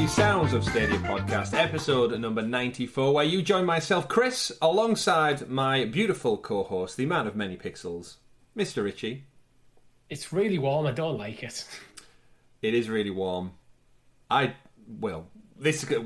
Sounds of Stadia podcast, episode number 94, where you join myself, Chris, alongside my beautiful co-host, the man of many pixels, Mr. Richie. It's really warm, I don't like it. It is really warm. We're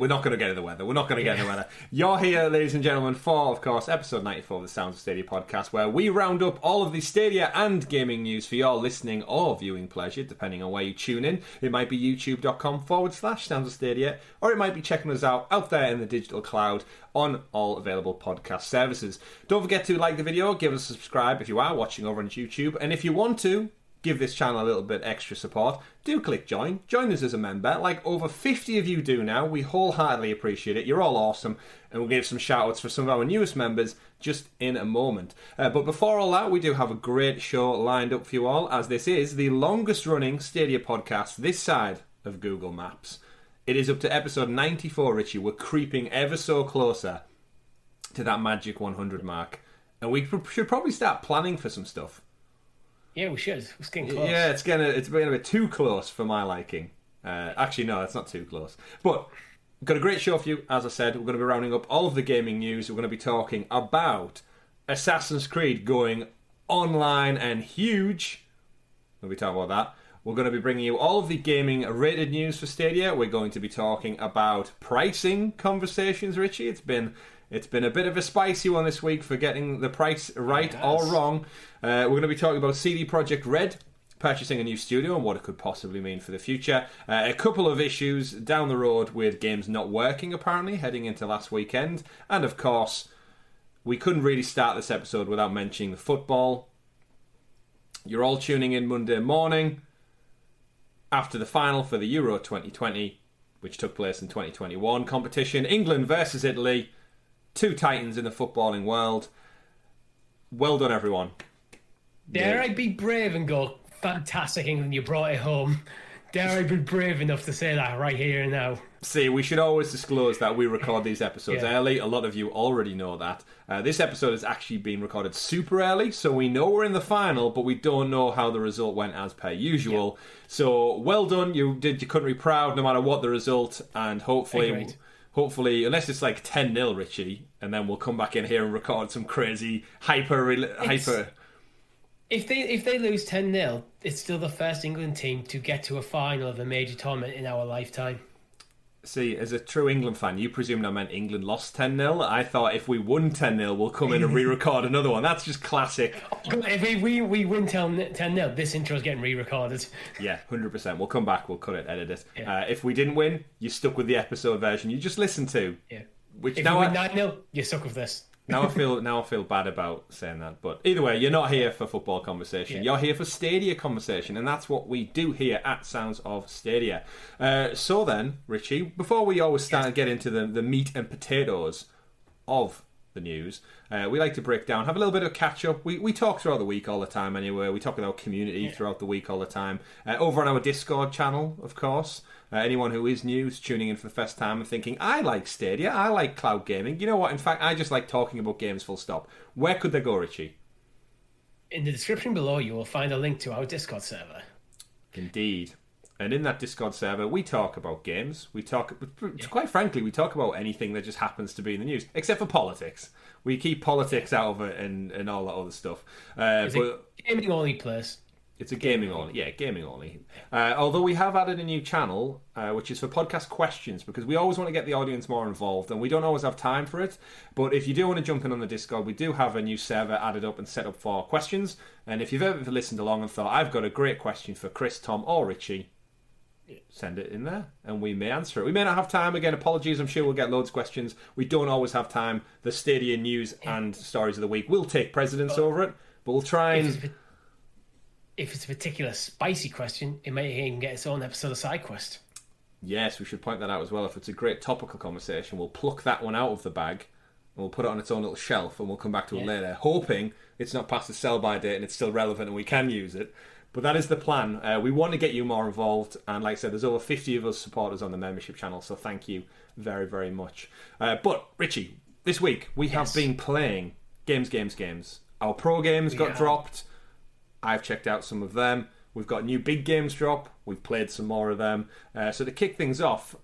not going to get into the weather. We're not going to get into the weather. You're here, ladies and gentlemen, for, of course, episode 94 of the Sounds of Stadia podcast, where we round up all of the Stadia and gaming news for your listening or viewing pleasure, depending on where you tune in. It might be youtube.com/Sounds of Stadia, or it might be checking us out there in the digital cloud on all available podcast services. Don't forget to like the video, give us a subscribe if you are watching over on YouTube, and if you want to give this channel a little bit extra support, do click join. Join us as a member. Like over 50 of you do now. We wholeheartedly appreciate it. You're all awesome. And we'll give some shout-outs for some of our newest members just in a moment. But before all that, we do have a great show lined up for you all, as this is the longest-running Stadia podcast this side of Google Maps. It is up to episode 94, Richie. We're creeping ever so closer to that magic 100 mark. And we should probably start planning for some stuff. Yeah, we should. It's getting close. Yeah, it's getting a bit too close for my liking. Actually, no, it's not too close. But we've got a great show for you. As I said, we're going to be rounding up all of the gaming news. We're going to be talking about Assassin's Creed going online and huge. We'll be talking about that. We're going to be bringing you all of the gaming rated news for Stadia. We're going to be talking about pricing conversations, Richie. It's been a bit of a spicy one this week for getting the price right or wrong. We're going to be talking about CD Projekt Red purchasing a new studio and what it could possibly mean for the future. A couple of issues down the road with games not working, apparently, heading into last weekend. And, of course, we couldn't really start this episode without mentioning the football. You're all tuning in Monday morning after the final for the Euro 2020, which took place in 2021 competition. England versus Italy. Two titans in the footballing world. Well done, everyone. Dare I be brave and go, fantastic England, you brought it home. Dare I be brave enough to say that right here and now. See, we should always disclose that we record these episodes early. A lot of you already know that. This episode has actually been recorded super early, so we know we're in the final, but we don't know how the result went as per usual. Yeah. So, well done. You did your country proud no matter what the result, and hopefully, unless it's like 10-0, Richie, and then we'll come back in here and record some crazy hyper. If they lose 10-0, it's still the first England team to get to a final of a major tournament in our lifetime. See, as a true England fan, you presumed I meant England lost 10-0. I thought if we won 10-0, we'll come in and re-record another one. That's just classic. If we win 10-0, this intro's getting re-recorded. Yeah, 100%. We'll come back, we'll cut it, edit it. Yeah. If we didn't win, you stuck with the episode version you just listened to. Yeah. Which if now we win 9-0, you're stuck with this. Now I feel bad about saying that, but either way, you're not here for football conversation. Yeah. You're here for Stadia conversation, and that's what we do here at Sounds of Stadia. So then, Richie, before we always start to get into the meat and potatoes of the news, we like to break down, have a little bit of catch up. We talk throughout the week all the time anyway. We talk with our community throughout the week all the time. Over on our Discord channel, of course. Anyone who is new, tuning in for the first time and thinking, I like Stadia, I like cloud gaming. You know what? In fact, I just like talking about games full stop. Where could they go, Richie? In the description below, you will find a link to our Discord server. Indeed. And in that Discord server, we talk about games. Quite frankly, we talk about anything that just happens to be in the news, except for politics. We keep politics out of it and all that other stuff. It's a gaming-only place. It's a gaming only. Yeah, gaming only. Although we have added a new channel, which is for podcast questions, because we always want to get the audience more involved, and we don't always have time for it. But if you do want to jump in on the Discord, we do have a new server added up and set up for questions. And if you've ever listened along and thought, I've got a great question for Chris, Tom, or Richie, send it in there, and we may answer it. We may not have time. Again, apologies. I'm sure we'll get loads of questions. We don't always have time. The Stadia news and stories of the week will take precedence over it, but we'll try and... If it's a particular spicy question, it might even get its own episode of SideQuest. Yes, we should point that out as well. If it's a great topical conversation, we'll pluck that one out of the bag and we'll put it on its own little shelf and we'll come back to it later, hoping it's not past the sell-by date and it's still relevant and we can use it. But that is the plan. We want to get you more involved, and like I said, there's over 50 of us supporters on the membership channel, so thank you very, very much. But, Richie, this week we have been playing games. Our pro games got dropped. I've checked out some of them. We've got new big games drop. We've played some more of them. So to kick things off,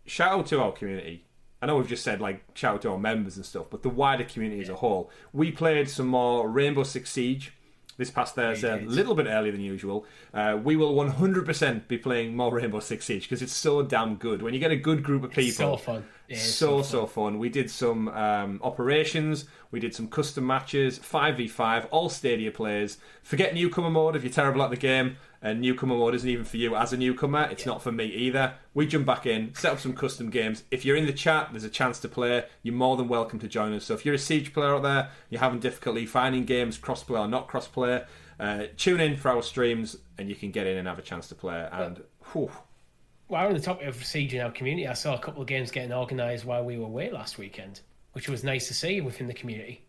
shout out to our community. I know we've just said, like, shout out to our members and stuff, but the wider community as a whole. We played some more Rainbow Six Siege this past Thursday, a little bit earlier than usual. We will 100% be playing more Rainbow Six Siege because it's so damn good. When you get a good group of people, it's so fun. So fun. We did some operations, we did some custom matches, 5v5, all Stadia players. Forget newcomer mode if you're terrible at the game, and newcomer mode isn't even for you as a newcomer. It's not for me either. We jump back in, set up some custom games. If you're in the chat, there's a chance to play. You're more than welcome to join us. So if you're a Siege player out there, you're having difficulty finding games crossplay or not crossplay, tune in for our streams and you can get in and have a chance to play. And whew. Well, on the topic of Siege in our community, I saw a couple of games getting organised while we were away last weekend, which was nice to see within the community.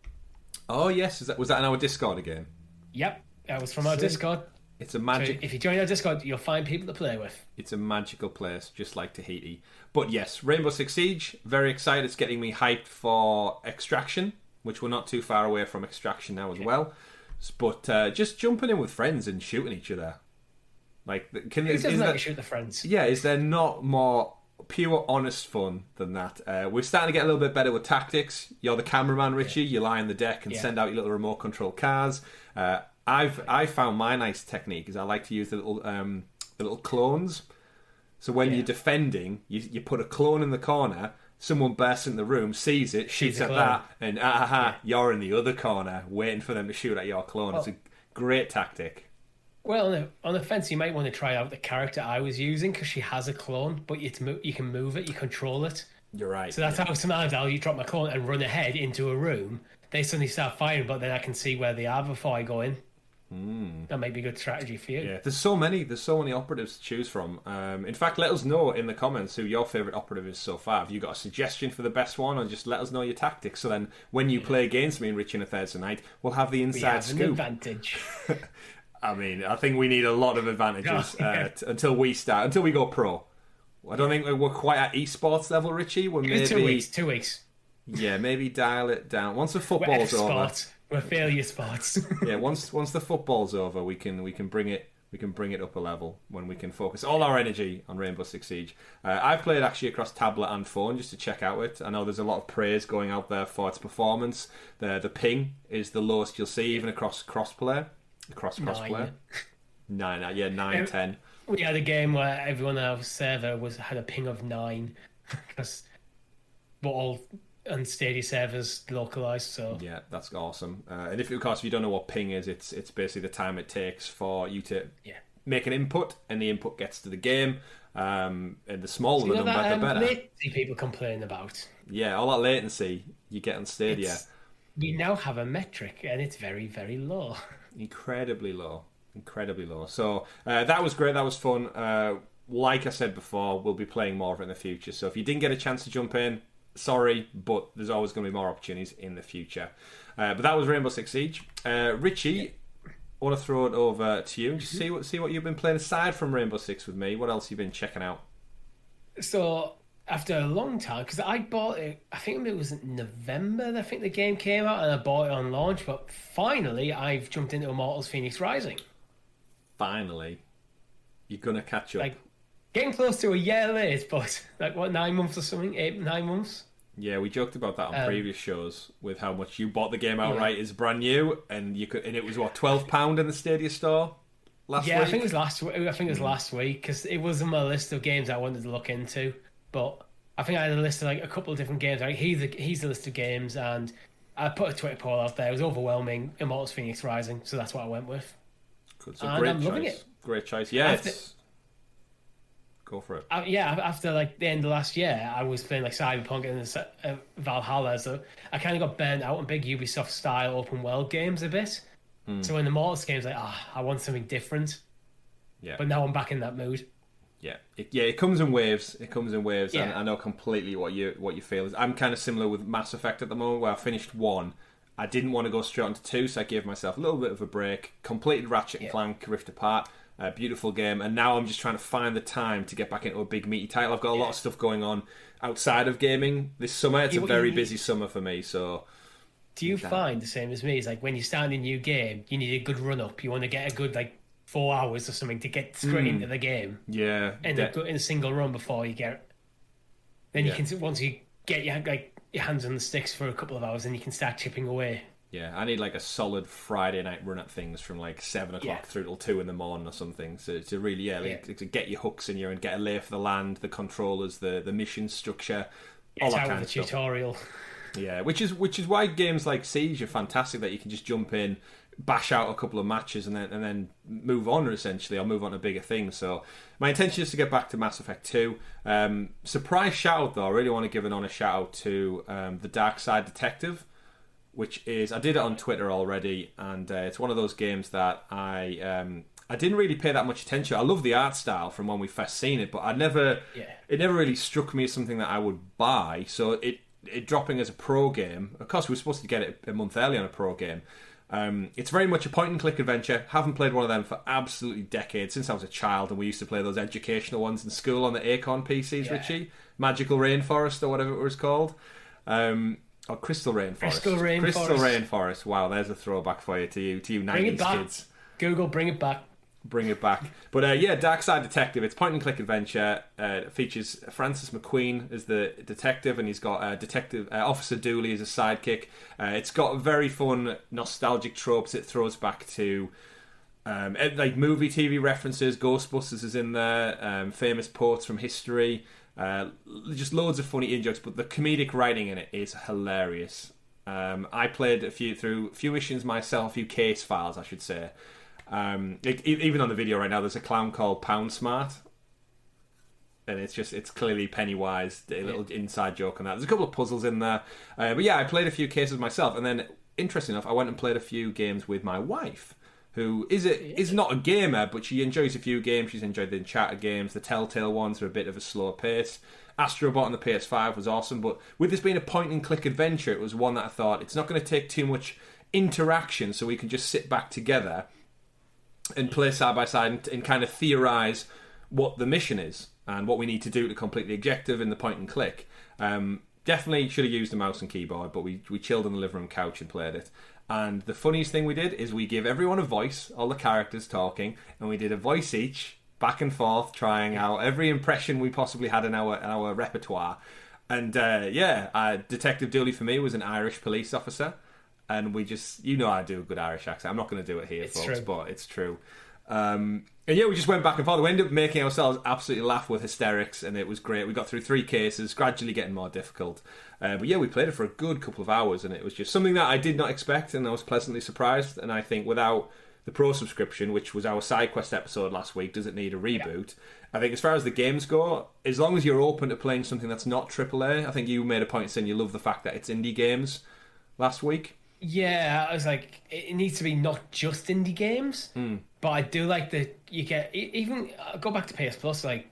Oh yes, was that in our Discord again? Yep, that was from our Discord. It's a magic. So if you join our Discord, you'll find people to play with. It's a magical place, just like Tahiti. But yes, Rainbow Six Siege, very excited. It's getting me hyped for Extraction, which we're not too far away from Extraction now as well. But just jumping in with friends and shooting each other. Like, Who doesn't like to shoot the friends? Yeah, is there not more pure, honest fun than that? We're starting to get a little bit better with tactics. You're the cameraman, Richie. You lie on the deck and send out your little remote control cars. I found my nice technique is I like to use the little clones. So when you're defending, you put a clone in the corner. Someone bursts in the room, sees it, shoots at that, and you're in the other corner waiting for them to shoot at your clone. It's a great tactic. Well, on the fence, you might want to try out the character I was using because she has a clone, but you can move it, you control it. You're right. So that's how sometimes I'll drop my clone and run ahead into a room. They suddenly start firing, but then I can see where they are before I go in. That might be a good strategy for you. Yeah, there's so many operatives to choose from. In fact, let us know in the comments who your favourite operative is so far. Have you got a suggestion for the best one, or just let us know your tactics? So then, when you play against me and Richie on a Thursday night, we'll have the inside scoop. An advantage. I mean, I think we need a lot of advantages until we go pro. I don't think we're quite at esports level, Richie. We're maybe 2 weeks. Yeah, maybe dial it down once the football's over. We're failure sports. Yeah, once the football's over, we can bring it up a level when we can focus all our energy on Rainbow Six Siege. I've played actually across tablet and phone just to check out it. I know there's a lot of praise going out there for its performance. The ping is the lowest you'll see even across crossplay. Crossplay. 9, 10. We had a game where everyone on our server had a ping of 9 because we're all on Stadia servers localized. So yeah, that's awesome. And if you don't know what ping is, it's basically the time it takes for you to make an input, and the input gets to the game. And the smaller the number, the better. Latency people complain about. Yeah, all that latency you get on Stadia. We now have a metric, and it's very, very low. Incredibly low. So that was great. That was fun. Like I said before, we'll be playing more of it in the future. So if you didn't get a chance to jump in, sorry, but there's always going to be more opportunities in the future. But that was Rainbow Six Siege. Richie, I want to throw it over to you and just see what you've been playing aside from Rainbow Six with me. What else you've been checking out? So after a long time, because I bought it, I think it was in November, I think the game came out, and I bought it on launch, but finally I've jumped into Immortals Phoenix Rising. Finally? You're going to catch up? Like, getting close to a year late, but 9 months or something? 9 months? Yeah, we joked about that on previous shows with how much you bought the game outright as brand new, and it was what, £12 in the Stadia store last week? Yeah, I think it was last week. I think it was last week because it was on my list of games I wanted to look into. But I think I had a list of a couple of different games. He's the list of games, and I put a Twitter poll out there. It was overwhelming. Immortals Phoenix Rising, so that's what I went with. Good, so and I'm loving it. Great choice. Yeah, go for it. After the end of last year, I was playing Cyberpunk and Valhalla, so I kind of got burnt out on big Ubisoft style open world games a bit. So when the Immortals game's I want something different. Yeah. But now I'm back in that mood. Yeah, it comes in waves. Yeah. And I know completely what you feel. I'm kind of similar with Mass Effect at the moment, where I finished 1. I didn't want to go straight onto 2, so I gave myself a little bit of a break. Completed Ratchet and Clank Rift Apart. Beautiful game, and now I'm just trying to find the time to get back into a big meaty title. I've got a lot of stuff going on outside of gaming this summer. It's a very busy summer for me. So, do you find the same as me? It's when you start a new game, you need a good run up. You want to get a good 4 hours or something to get straight into the game. Yeah, in a single run before you get. Then you can, once you get your hands on the sticks for a couple of hours, then you can start chipping away. Yeah, I need like a solid Friday night run at things from like 7 o'clock through till 2 in the morning or something. So to really, to get your hooks in you and get a lay for the land, the controllers, the mission structure, all that kind of stuff. Tutorial. Yeah, which is why games like Siege are fantastic, that you can just jump in, bash out a couple of matches, and then move on essentially, or move on to bigger things. So my intention is to get back to Mass Effect 2. Surprise shout out though, I really want to give an honest shout out to the Darkside Detective, which is, I did it on Twitter already, and it's one of those games that I didn't really pay that much attention. I love the art style from when we first seen it, but it never really struck me as something that I would buy. So it dropping as a pro game, of course we were supposed to get it a month early on a pro game. It's very much a point-and-click adventure. Haven't played one of them for absolutely decades, since I was a child, and we used to play those educational ones in school on the Acorn PCs, Richie. Magical Rainforest, or whatever it was called. Or Crystal Rainforest. Crystal Rainforest. Wow, there's a throwback for you, to you 90s kids. Google, bring it back. Bring it back. But Darkside Detective, it's point-and-click adventure. It features Francis McQueen as the detective, and he's got Detective Officer Dooley as a sidekick. It's got very fun, nostalgic tropes. It throws back to like movie, TV references. Ghostbusters is in there. Famous quotes from history. Just loads of funny in-jokes, but the comedic writing in it is hilarious. I played a few missions myself, a few case files, I should say. Even on the video right now, there's a clown called Pound Smart, and it's clearly Pennywise, a little inside joke on that. There's a couple of puzzles in there, but I played a few cases myself, and then interesting enough, I went and played a few games with my wife, who is not a gamer, but she enjoys a few games. She's enjoyed the Uncharted games. The Telltale ones are a bit of a slower pace. Astrobot on the PS5 was awesome, but with this being a point-and-click adventure, it was one that I thought, it's not going to take too much interaction, so we can just sit back together and play side by side and kind of theorize what the mission is and what we need to do to complete the objective in the point and click. Definitely should have used a mouse and keyboard, but we chilled on the living room couch and played it. And the funniest thing we did is we gave everyone a voice, all the characters talking, and we did a voice each, back and forth, trying out every impression we possibly had in our repertoire. And Detective Dooley for me was an Irish police officer. And we just, I do a good Irish accent. I'm not going to do it here, folks, but it's true. We just went back and forth. We ended up making ourselves absolutely laugh with hysterics, and it was great. We got through 3 cases, gradually getting more difficult. We played it for a good couple of hours, and it was just something that I did not expect, and I was pleasantly surprised. And I think without the Pro subscription, which was our SideQuest episode last week, does it need a reboot? Yeah. I think as far as the games go, as long as you're open to playing something that's not AAA, I think you made a point saying you love the fact that it's indie games last week. Yeah, I was like, it needs to be not just indie games, but I do like that you get, even go back to PS Plus, like,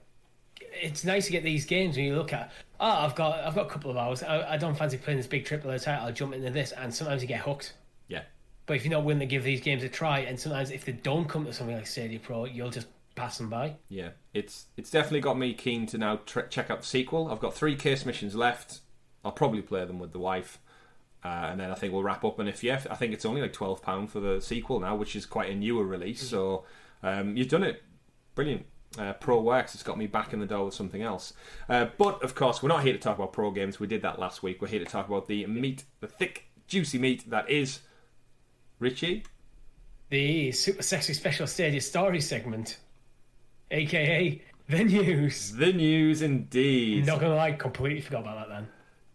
it's nice to get these games when you look at, I've got a couple of hours, I don't fancy playing this big AAA title, I'll jump into this, and sometimes you get hooked. Yeah. But if you're not willing to give these games a try, and sometimes if they don't come to something like Stadia Pro, you'll just pass them by. Yeah, it's definitely got me keen to now check out the sequel. I've got 3 case missions left. I'll probably play them with the wife. And then I think we'll wrap up. And I think it's only like £12 for the sequel now, which is quite a newer release. So you've done it. Brilliant. Pro works. It's got me back in the door with something else. But, of course, we're not here to talk about pro games. We did that last week. We're here to talk about the meat, the thick, juicy meat that is... Richie? The super sexy special Stadia story segment. A.K.A. the news. The news, indeed. Not going to lie, completely forgot about that then.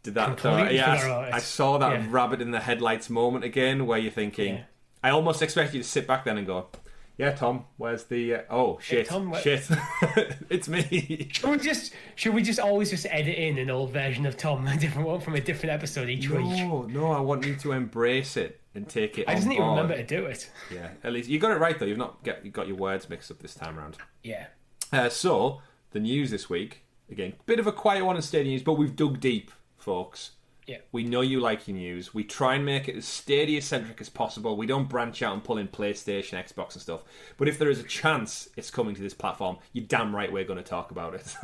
Did that? I saw that rabbit in the headlights moment again, where you're thinking. I almost expect you to sit back then and go, "Yeah, Tom, where's the? Oh shit, Tom, shit, it's me." Should we just always just edit in an old version of Tom, a different one from a different episode each week? No, I want you to embrace it and take it. I just need to remember to do it. Yeah, at least you got it right though. You got your words mixed up this time around. Yeah. So the news this week again, bit of a quiet one in Stadia news, but we've dug deep. Folks, we know you like your news. We try and make it as Stadia-centric as possible. We don't branch out and pull in PlayStation, Xbox and stuff. But if there is a chance it's coming to this platform, you're damn right we're going to talk about it.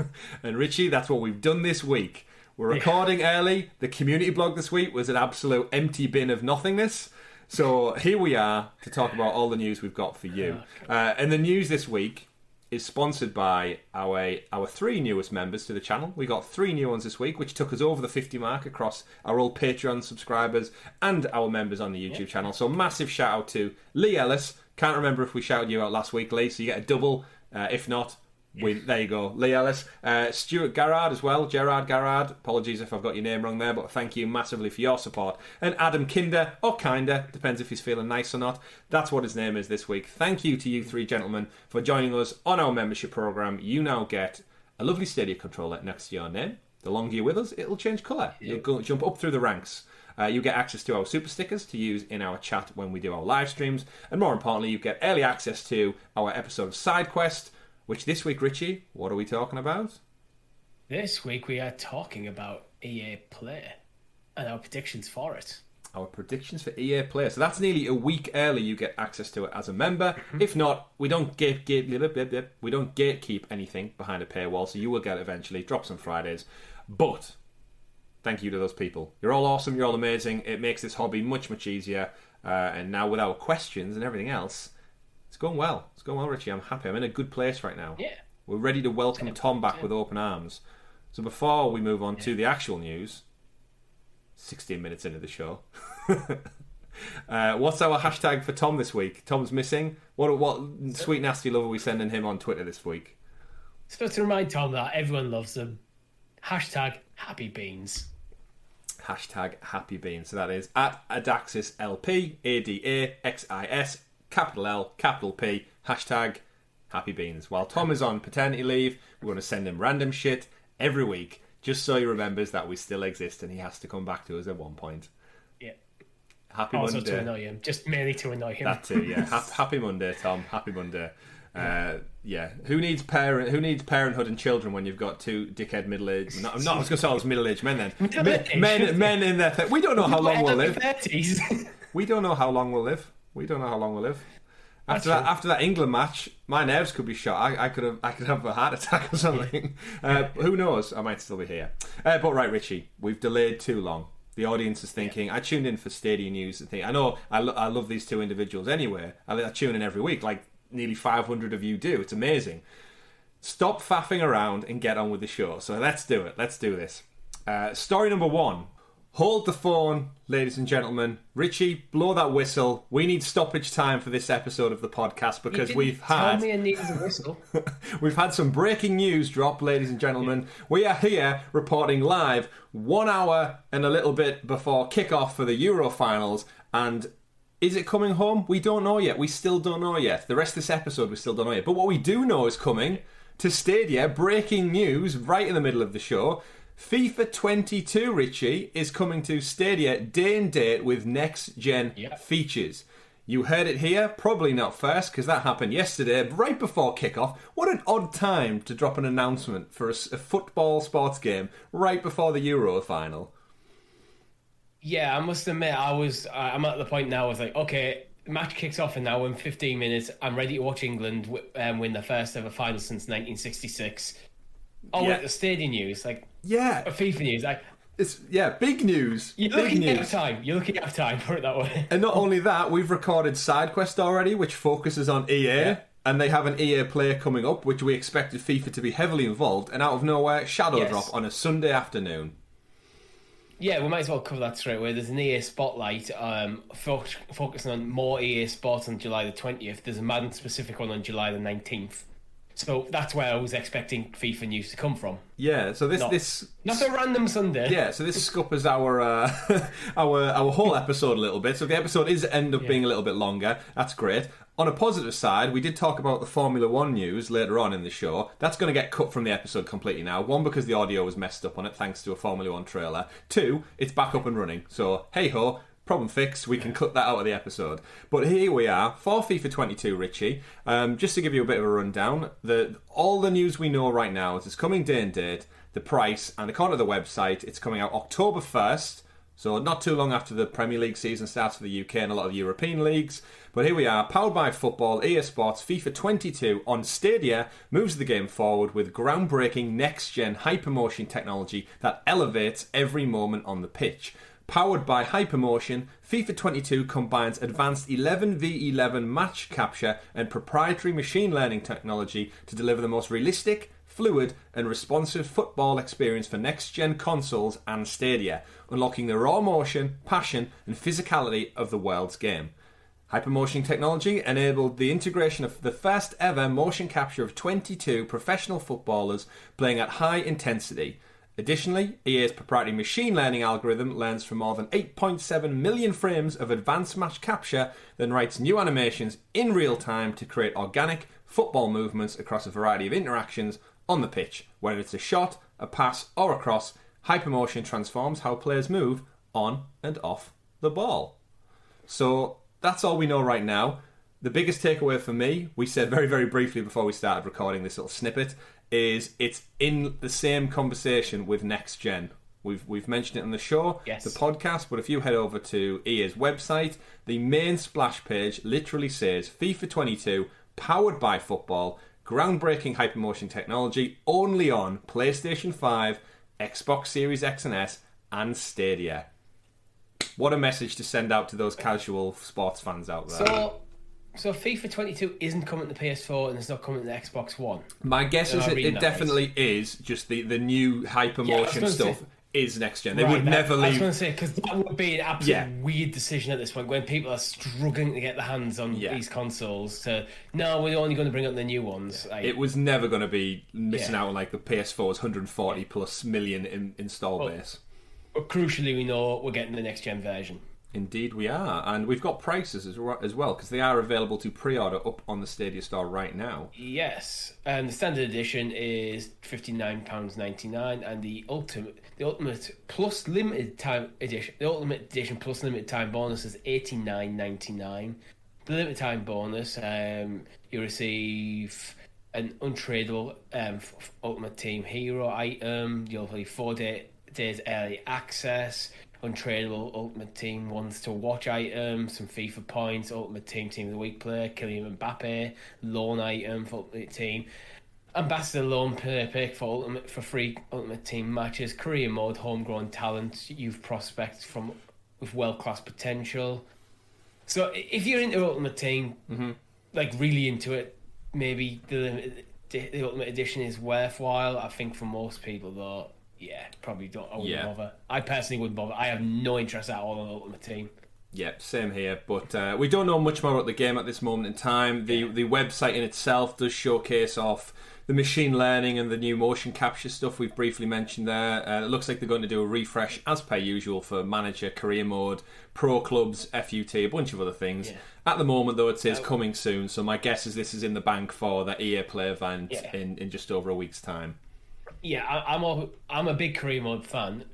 And Richie, that's what we've done this week. We're recording early. The community blog this week was an absolute empty bin of nothingness. So here we are to talk about all the news we've got for you. And the news this week is sponsored by our three newest members to the channel. We got 3 new ones this week, which took us over the 50 mark across our old Patreon subscribers and our members on the YouTube channel. So massive shout out to Lee Ellis. Can't remember if we shouted you out last week, Lee, so you get a double. If not, there you go, Lee Ellis. Stuart Garrard as well, Gerard Garrard. Apologies if I've got your name wrong there, but thank you massively for your support. And Adam Kinder, or Kinder, depends if he's feeling nice or not. That's what his name is this week. Thank you to you 3 gentlemen for joining us on our membership programme. You now get a lovely Stadia controller next to your name. The longer you're with us, it'll change colour. You'll go jump up through the ranks. You get access to our super stickers to use in our chat when we do our live streams. And more importantly, you get early access to our episode of SideQuest, which this week, Richie, what are we talking about? This week we are talking about EA Play and our predictions for it. Our predictions for EA Play. So that's nearly a week early you get access to it as a member. If not, we don't gatekeep anything behind a paywall, so you will get it eventually. Drops on Fridays. But thank you to those people. You're all awesome. You're all amazing. It makes this hobby much, much easier. And now with our questions and everything else, it's going well. It's going well, Richie. I'm happy. I'm in a good place right now. Yeah. We're ready to welcome Tom back with open arms. So before we move on to the actual news, 16 minutes into the show, what's our hashtag for Tom this week? Tom's missing. What sweet nasty love are we sending him on Twitter this week? So to remind Tom that everyone loves them, hashtag Happy Beans. Hashtag Happy Beans. So that is at AdaxisLP, ADAXIS, capital L, capital P, hashtag Happy Beans. While Tom is on paternity leave, we're going to send him random shit every week, just so he remembers that we still exist and he has to come back to us at one point. Yeah. Happy also Monday. to annoy him, just merely to annoy him. That too, yeah. Happy Monday, Tom. Happy Monday. Yeah. Who needs parenthood and children when you've got 2 dickhead middle-aged... I was going to say all those middle-aged men then. Men in their... We don't know how long we'll live. 30s. We don't know how long we'll live. After that England match, my nerves could be shot. I could have a heart attack or something. Who knows? I might still be here. But right, Richie, we've delayed too long. The audience is thinking. I tuned in for Stadia news and think. I know I love these 2 individuals anyway. I tune in every week, like nearly 500 of you do. It's amazing. Stop faffing around and get on with the show. So let's do it. Let's do this. Story number 1. Hold the phone, ladies and gentlemen. Richie, blow that whistle. We need stoppage time for this episode of the podcast because we've had... Tell me I need a whistle. We've had some breaking news drop, ladies and gentlemen. We are here reporting live 1 hour and a little bit before kickoff for the Euro finals. And is it coming home? We don't know yet. We still don't know yet. The rest of this episode, we still don't know yet. But what we do know is coming to Stadia. Breaking news right in the middle of the show. FIFA22, Richie, is coming to Stadia day and date with next-gen features. You heard it here, probably not first, because that happened yesterday, right before kickoff. What an odd time to drop an announcement for a football sports game right before the Euro final. Yeah, I must admit, I'm at the point now, I was like, okay, the match kicks off in now in 15 minutes. I'm ready to watch England win the first ever final since 1966. Oh, wait, the Stadia news, FIFA news, it's big news. You're looking out of time, put it that way. And not only that, we've recorded SideQuest already, which focuses on EA, and they have an EA Play coming up, which we expected FIFA to be heavily involved, and out of nowhere, Shadow Drop on a Sunday afternoon. Yeah, we might as well cover that straight away. There's an EA Spotlight focusing on more EA Sports on July the 20th. There's a Madden specific one on July the 19th. So that's where I was expecting FIFA news to come from. Yeah, so this not a random Sunday. Yeah, so this scuppers our our whole episode a little bit. So if the episode is end up being a little bit longer, that's great. On a positive side, we did talk about the Formula 1 news later on in the show. That's going to get cut from the episode completely now. 1, because the audio was messed up on it thanks to a Formula 1 trailer. 2, it's back up and running. So hey ho. Problem fixed, we can cut that out of the episode. But here we are, for FIFA 22, Richie. Just to give you a bit of a rundown, all the news we know right now is it's coming day and date, the price, and according to the website, it's coming out October 1st, so not too long after the Premier League season starts for the UK and a lot of the European leagues. But here we are, powered by football, EA Sports, FIFA 22 on Stadia moves the game forward with groundbreaking next-gen hypermotion technology that elevates every moment on the pitch. Powered by Hypermotion, FIFA 22 combines advanced 11v11 match capture and proprietary machine learning technology to deliver the most realistic, fluid and responsive football experience for next-gen consoles and Stadia, unlocking the raw motion, passion and physicality of the world's game. Hypermotion technology enabled the integration of the first ever motion capture of 22 professional footballers playing at high intensity. Additionally, EA's proprietary machine learning algorithm learns from more than 8.7 million frames of advanced match capture, then writes new animations in real time to create organic football movements across a variety of interactions on the pitch. Whether it's a shot, a pass or a cross, Hypermotion transforms how players move on and off the ball. So that's all we know right now. The biggest takeaway for me, we said very, very briefly before we started recording this little snippet, is it's in the same conversation with Next Gen. We've mentioned it on the show, yes, the podcast, but if you head over to EA's website, the main splash page literally says FIFA 22, powered by football, groundbreaking hypermotion technology, only on PlayStation 5, Xbox Series X and S, and Stadia. What a message to send out to those casual sports fans out there. So FIFA 22 isn't coming to PS4 and it's not coming to the Xbox One. My guess is it definitely is. Just the new hypermotion stuff is next gen. They would never leave. I was going to say, because that would be an absolute weird decision at this point when people are struggling to get their hands on these consoles. No, we're only going to bring up the new ones. It was never going to be missing out on like the PS4's 140 plus million install base. But crucially, we know we're getting the next gen version. Indeed we are, and we've got prices as well, because they are available to pre-order up on the Stadia store right now. Yes, and the standard edition is £59.99, and the ultimate plus limited time edition, the ultimate edition plus limited time bonus is £89.99. The limited time bonus, you receive an untradeable Ultimate Team hero item. You'll play 4 days early access. Untradeable Ultimate Team ones to watch items, some FIFA points, Ultimate Team of the Week player, Kylian Mbappe, loan item for Ultimate Team, Ambassador loan player pick for free Ultimate Team matches, career mode, homegrown talent, youth prospects with world-class potential. So if you're into Ultimate Team, like really into it, maybe the Ultimate Edition is worthwhile. I think for most people though, probably don't. I wouldn't bother. I personally wouldn't bother. I have no interest at all in the Ultimate Team. Yeah, same here. But we don't know much more about the game at this moment in time. The website in itself does showcase off the machine learning and the new motion capture stuff we've briefly mentioned there. It looks like they're going to do a refresh, as per usual, for Manager, Career Mode, Pro Clubs, FUT, a bunch of other things. Yeah. At the moment, though, it says coming soon. So my guess is this is in the bank for the EA Play event in just over a week's time. Yeah, I'm a big career mode fan,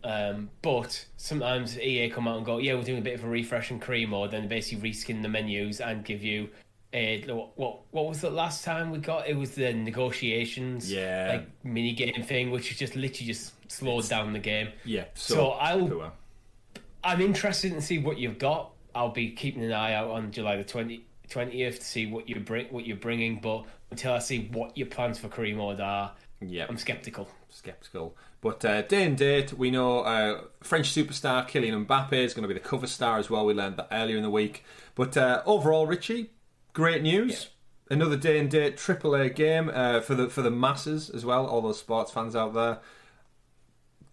but sometimes EA come out and go, we're doing a bit of a refresh in career mode, and basically reskin the menus and give you what was the last time we got? It was the negotiations, like mini game thing, which is just literally slowed down the game. Yeah, so I'm interested in see what you've got. I'll be keeping an eye out on July the 20th to see what you're bringing, but until I see what your plans for career mode are. Yeah, I'm sceptical. But day and date, we know French superstar Kylian Mbappe is going to be the cover star as well. We learned that earlier in the week. But overall, Richie, great news. Yeah. Another day and date AAA game for the masses as well. All those sports fans out there.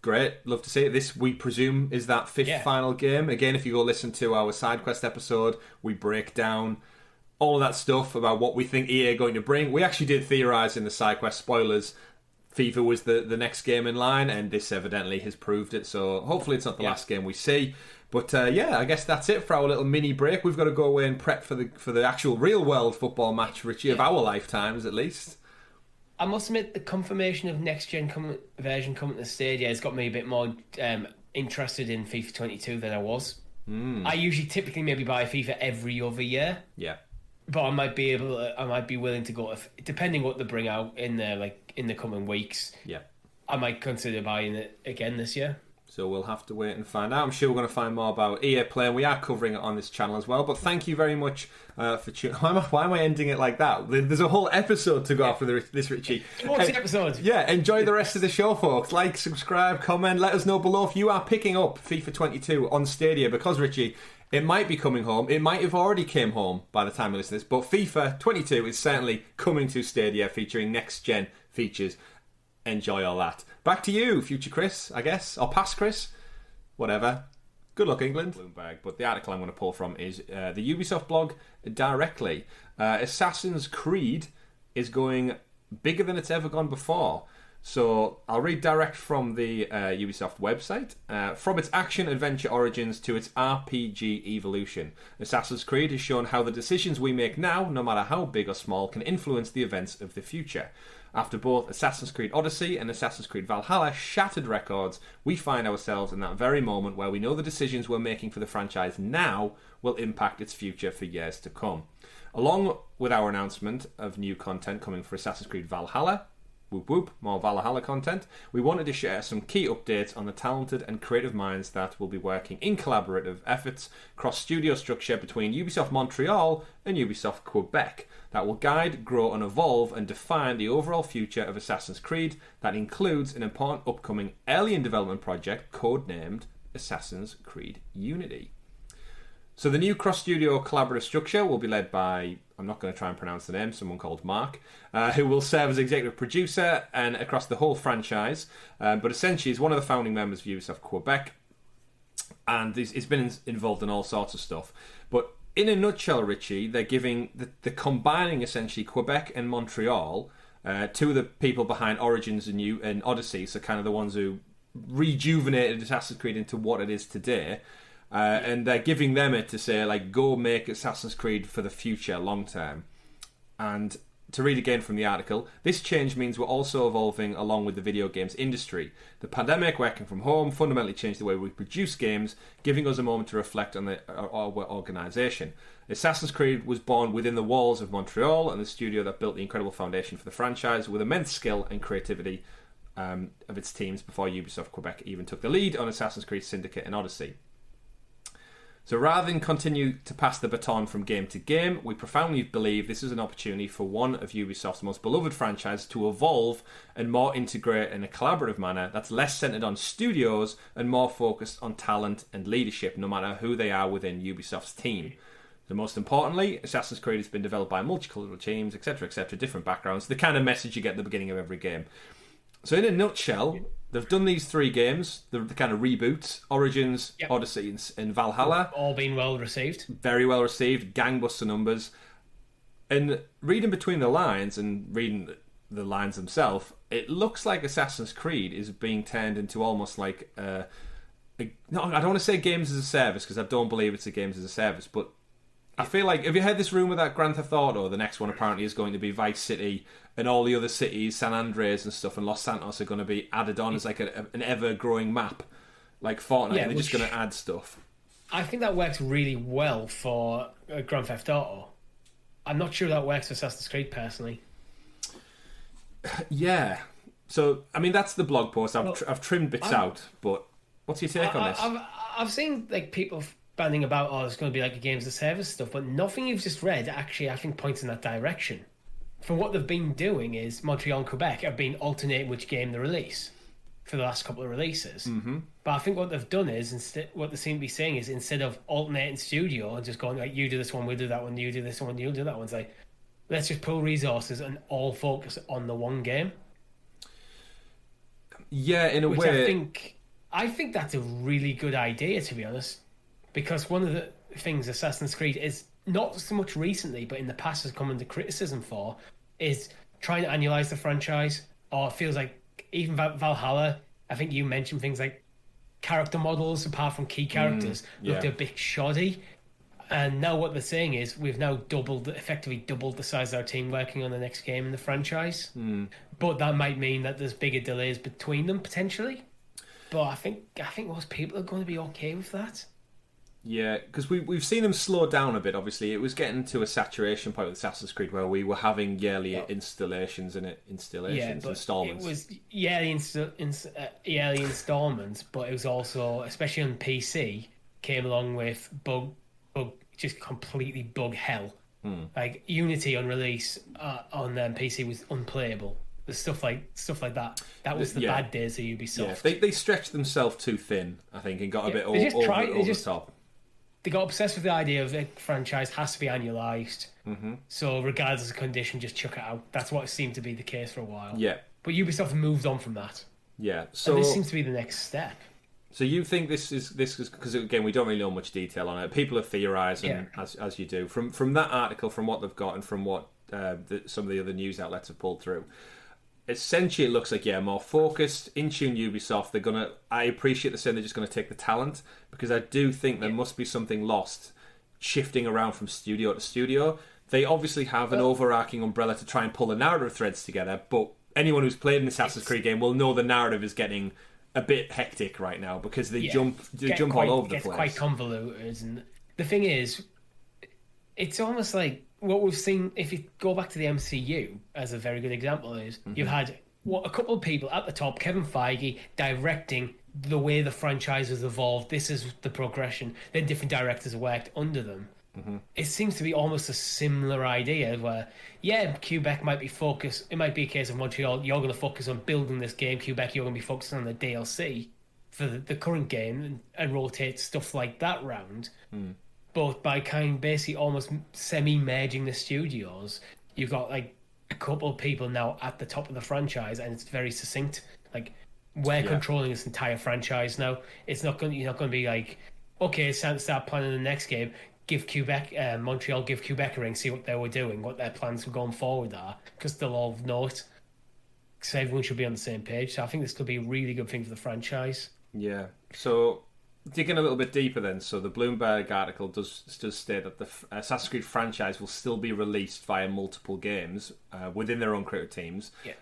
Great, love to see it. This, we presume, is that fifth final game. Again, if you go listen to our SideQuest episode, we break down all of that stuff about what we think EA are going to bring. We actually did theorise in the SideQuest spoilers FIFA was the next game in line, and this evidently has proved it. So hopefully it's not the last game we see. But I guess that's it for our little mini break. We've got to go away and prep for the actual real world football match, Richie, of our lifetimes at least. I must admit, the confirmation of next gen version coming to Stadia has got me a bit more interested in FIFA 22 than I was. I usually typically maybe buy FIFA every other year. Yeah. But I might be willing to go depending what they bring out in the coming weeks. Yeah, I might consider buying it again this year. So we'll have to wait and find out. I'm sure we're going to find more about EA Play, and we are covering it on this channel as well. But thank you very much for tuning. Why am I ending it like that? There's a whole episode to go after this, Richie. What's the episode? Yeah, enjoy the rest of the show, folks. Like, subscribe, comment, let us know below if you are picking up FIFA 22 on Stadia, because, Richie, it might be coming home. It might have already came home by the time you listen to this, but FIFA 22 is certainly coming to Stadia, featuring next-gen features. Enjoy all that. Back to you, future Chris, I guess, or past Chris, whatever. Good luck, England. Bloomberg. But the article I'm going to pull from is the Ubisoft blog directly. Assassin's Creed is going bigger than it's ever gone before. So I'll read direct from the Ubisoft website. From its action-adventure origins to its RPG evolution, Assassin's Creed has shown how the decisions we make now, no matter how big or small, can influence the events of the future. After both Assassin's Creed Odyssey and Assassin's Creed Valhalla shattered records, we find ourselves in that very moment where we know the decisions we're making for the franchise now will impact its future for years to come. Along with our announcement of new content coming for Assassin's Creed Valhalla, whoop whoop, more Valhalla content, we wanted to share some key updates on the talented and creative minds that will be working in collaborative efforts cross-studio structure between Ubisoft Montreal and Ubisoft Quebec that will guide, grow and evolve and define the overall future of Assassin's Creed. That includes an important upcoming alien development project codenamed Assassin's Creed Unity. So the new cross-studio collaborative structure will be led by, I'm not going to try and pronounce the name, someone called Mark, who will serve as executive producer and across the whole franchise, but essentially is one of the founding members of Ubisoft Quebec, and he's been involved in all sorts of stuff. But in a nutshell, Richie, they're giving, they're combining essentially Quebec and Montreal, two of the people behind Origins and Odyssey, so kind of the ones who rejuvenated Assassin's Creed into what it is today. And they're giving them it to say, like, go make Assassin's Creed for the future, long term. And to read again from the article, this change means we're also evolving along with the video games industry. The pandemic, working from home, fundamentally changed the way we produce games, giving us a moment to reflect on our organisation. Assassin's Creed was born within the walls of Montreal and the studio that built the incredible foundation for the franchise with immense skill and creativity of its teams before Ubisoft Quebec even took the lead on Assassin's Creed Syndicate and Odyssey. So rather than continue to pass the baton from game to game, we profoundly believe this is an opportunity for one of Ubisoft's most beloved franchises to evolve and more integrate in a collaborative manner that's less centered on studios and more focused on talent and leadership, no matter who they are within Ubisoft's team. So most importantly, Assassin's Creed has been developed by multicultural teams, etc., different backgrounds, the kind of message you get at the beginning of every game. So in a nutshell, they've done these three games, the kind of reboots, Origins, yep, Odyssey and Valhalla. All been well received. Very well received, gangbuster numbers. And reading between the lines and reading the lines themselves, it looks like Assassin's Creed is being turned into almost like no, I don't want to say games as a service, because I don't believe it's a games as a service, but I feel like, have you heard this rumour that Grand Theft Auto, the next one apparently is going to be Vice City, and all the other cities, San Andreas and stuff, and Los Santos are going to be added on as like an ever-growing map, like Fortnite, yeah, and they're just going to add stuff. I think that works really well for Grand Theft Auto. I'm not sure that works for Assassin's Creed, personally. Yeah. So, I mean, that's the blog post. I've trimmed bits out, but what's your take on this? I've seen like people banding about, oh, it's going to be like a games as a service stuff, but nothing you've just read actually, I think, points in that direction. From what they've been doing is Montreal and Quebec have been alternating which game they release for the last couple of releases. Mm-hmm. But I think what they've done is, what they seem to be saying is, instead of alternating studio and just going like, you do this one, we'll do that one, you do this one, you'll do that one, it's like, let's just pull resources and all focus on the one game. Yeah, in a way. I think that's a really good idea, to be honest. Because one of the things Assassin's Creed is, not so much recently, but in the past has come under criticism for, is trying to annualize the franchise. Or it feels like, even Valhalla, I think you mentioned things like character models, apart from key characters, looked a bit shoddy. And now what they're saying is, we've now effectively doubled the size of our team working on the next game in the franchise. But that might mean that there's bigger delays between them, potentially. But I think most people are going to be okay with that. Yeah, because we've seen them slow down a bit. Obviously, it was getting to a saturation point with Assassin's Creed where we were having yearly installations installments. It was yearly yearly installments, but it was also, especially on PC, came along with just completely bug hell. Like Unity on release on PC was unplayable. There's stuff like that. That was the bad days of Ubisoft. Yeah, they stretched themselves too thin, I think, and got a bit over the top. They got obsessed with the idea of the franchise has to be annualized. So regardless of condition, just chuck it out. That's what seemed to be the case for a while. Yeah. But Ubisoft moved on from that. Yeah. So and this seems to be the next step. So you think this is because again we don't really know much detail on it. People are theorising as you do from that article, from what they've got, and from what some of the other news outlets have pulled through. Essentially, it looks like more focused, in tune Ubisoft. They're gonna. I appreciate the saying they're just gonna take the talent, because I do think there must be something lost, shifting around from studio to studio. They obviously have an overarching umbrella to try and pull the narrative threads together, but anyone who's played an Assassin's Creed game will know the narrative is getting a bit hectic right now because they jump all over the place. It's quite convoluted, and the thing is, it's almost like what we've seen. If you go back to the MCU as a very good example, is you've had a couple of people at the top, Kevin Feige, directing the way the franchise has evolved. This is the progression. Then different directors have worked under them. It seems to be almost a similar idea where, Quebec might be focused. It might be a case of Montreal, you're going to focus on building this game. Quebec, you're going to be focusing on the DLC for the current game and rotate stuff like that round. But by basically almost semi-merging the studios, you've got like a couple of people now at the top of the franchise, and it's very succinct. Like, we're controlling this entire franchise now. It's not going. You're not going to be like, okay, it's time to start planning the next game. Give Quebec, Montreal, give Quebec a ring, see what they were doing, what their plans for going forward are, because they'll all know it. So everyone should be on the same page. So I think this could be a really good thing for the franchise. Yeah. So digging a little bit deeper then, so the Bloomberg article does state that the Assassin's Creed franchise will still be released via multiple games within their own creative teams. Yeah.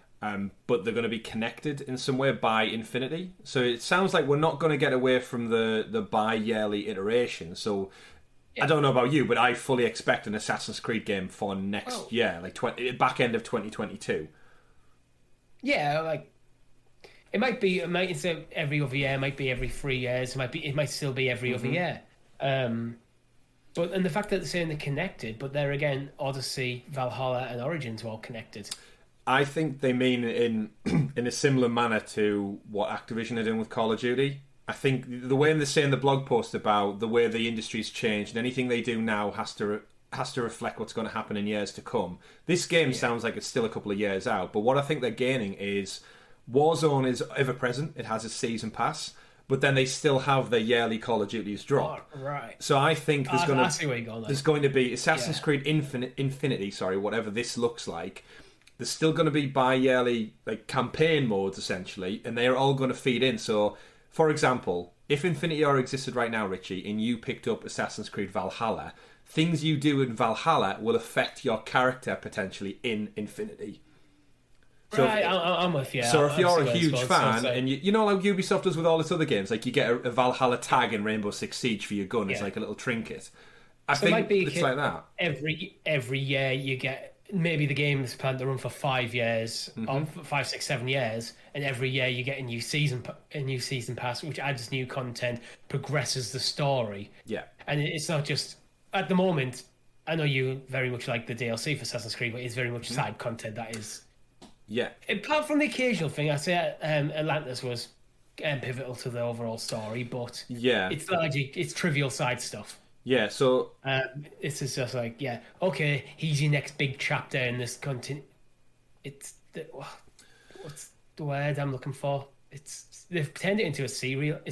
But they're going to be connected in some way by Infinity. So it sounds like we're not going to get away from the bi-yearly iteration. So I don't know about you, but I fully expect an Assassin's Creed game for next year, like back end of 2022. Yeah, like it might instead of every other year, it might be every 3 years. It might still be every other year. But the fact that they're saying they're connected, but there again, Odyssey, Valhalla, and Origins are all connected. I think they mean in a similar manner to what Activision are doing with Call of Duty. I think the way they're saying the blog post about the way the industry's changed, and anything they do now has to reflect what's going to happen in years to come. This game sounds like it's still a couple of years out, but what I think they're gaining is Warzone is ever present. It has a season pass, but then they still have their yearly Call of Duty's drop. Oh, right. So I think there's going to be Assassin's Creed Infinity, whatever this looks like. There's still going to be bi-yearly like campaign modes essentially, and they're all going to feed in. So, for example, if Infinity already existed right now, Richie, and you picked up Assassin's Creed Valhalla, things you do in Valhalla will affect your character potentially in Infinity. So right, I'm with you. So if you're a huge fan, and you know like Ubisoft does with all its other games, like you get a Valhalla tag in Rainbow Six Siege for your gun, it's like a little trinket. I think it's like that. Every year you get, maybe the game is planned to run for 5 years, 5, 6, 7 years, and every year you get a new season pass, which adds new content, progresses the story. Yeah, and it's not just at the moment. I know you very much like the DLC for Assassin's Creed, but it's very much side content that is. Yeah. Apart from the occasional thing, I'd say Atlantis was pivotal to the overall story, but it's largely trivial side stuff. Yeah, so it's just like, okay, he's your next big chapter in this content. What's the word I'm looking for? They've turned it into it's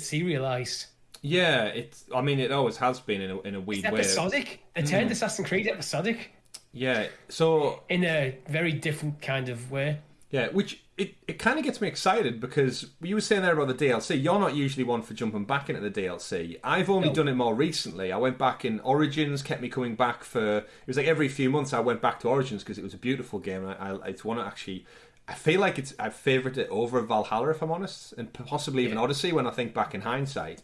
serialized. Yeah, it always has been in a weird way. It's episodic. They turned Assassin's Creed episodic. Yeah, so in a very different kind of way. Yeah, which it kind of gets me excited because you were saying there about the DLC. You're not usually one for jumping back into the DLC. I've only done it more recently. I went back in Origins, kept me coming back it was like every few months I went back to Origins because it was a beautiful game. It's one I feel like I've favoured it over Valhalla if I'm honest, and possibly even Odyssey when I think back in hindsight.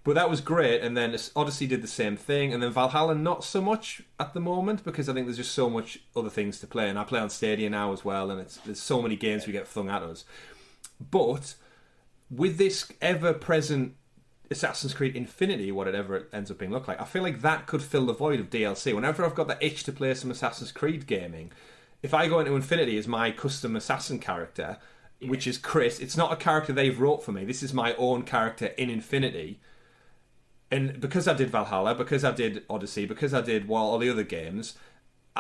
But that was great, and then Odyssey did the same thing, and then Valhalla not so much at the moment, because I think there's just so much other things to play, and I play on Stadia now as well, and there's so many games we get flung at us. But with this ever-present Assassin's Creed Infinity, whatever it ends up being look like, I feel like that could fill the void of DLC. Whenever I've got that itch to play some Assassin's Creed gaming, if I go into Infinity as my custom assassin character, which is Chris, it's not a character they've wrote for me, this is my own character in Infinity. And because I did Valhalla, because I did Odyssey, because I did all the other games,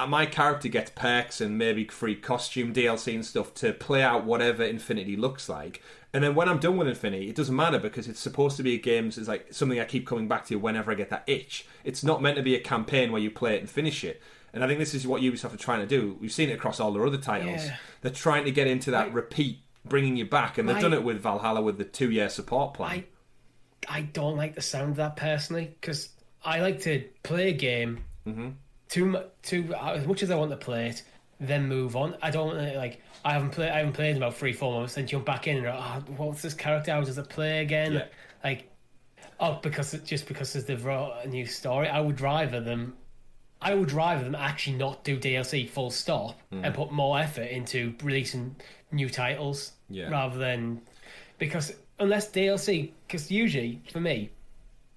my character gets perks and maybe free costume DLC and stuff to play out whatever Infinity looks like. And then when I'm done with Infinity, it doesn't matter because it's supposed to be a game. It's like something I keep coming back to whenever I get that itch. It's not meant to be a campaign where you play it and finish it. And I think this is what Ubisoft are trying to do. We've seen it across all their other titles. Yeah. They're trying to get into that repeat, bringing you back. And they've done it with Valhalla with the 2-year support plan. I don't like the sound of that personally, because I like to play a game as much as I want to play it, then move on. I don't want to, like, I haven't played in about 3-4 months, then jump back in and what's this character? How does it play again? Yeah. Like, because they've brought a new story. I would rather them actually not do DLC full stop and put more effort into releasing new titles rather than, because unless DLC, because usually for me,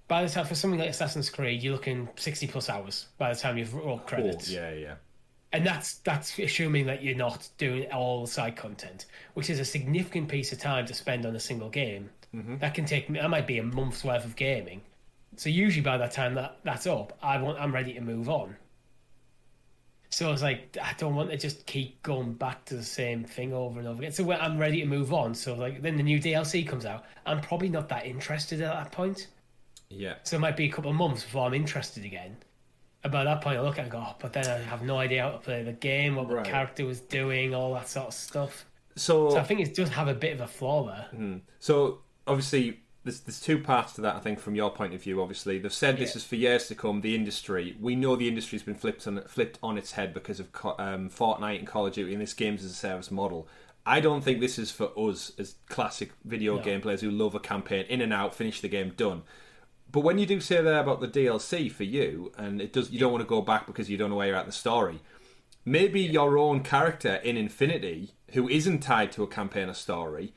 by the time for something like Assassin's Creed, you're looking 60+ hours by the time you've rolled credits. Yeah. And that's assuming that you're not doing all the side content, which is a significant piece of time to spend on a single game. That might be a month's worth of gaming. So usually by that time that's up, I'm ready to move on. So I was like, I don't want to just keep going back to the same thing over and over again. So I'm ready to move on. So like then the new DLC comes out. I'm probably not that interested at that point. Yeah. So it might be a couple of months before I'm interested again. About that point, I look and go, but then I have no idea how to play the game, what the character was doing, all that sort of stuff. So I think it does have a bit of a flaw there. So obviously, there's two parts to that, I think, from your point of view, obviously. They've said this is for years to come, the industry. We know the industry's been flipped on its head because of Fortnite and Call of Duty and this games as a service model. I don't think this is for us as classic video game players who love a campaign, in and out, finish the game, done. But when you do say there about the DLC for you, and you don't want to go back because you don't know where you're at in the story, maybe your own character in Infinity, who isn't tied to a campaign or story,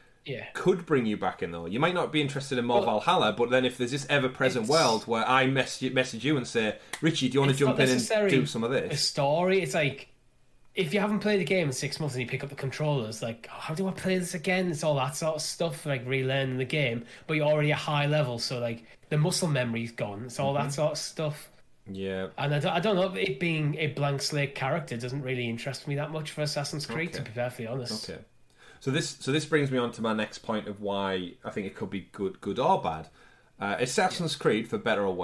could bring you back in, though. You might not be interested in more Valhalla, but then if there's this ever-present world where I message you and say, Richie, do you want to jump in and do some of this? A story, it's like, if you haven't played the game in 6 months and you pick up the controllers, like, how do I play this again? It's all that sort of stuff, like relearning the game, but you're already at high level, so like the muscle memory's gone. It's all that sort of stuff. Yeah. And I don't know, it being a blank slate character doesn't really interest me that much for Assassin's Creed, to be perfectly honest. Okay. So this brings me on to my next point of why I think it could be good or bad. Assassin's Creed, for better or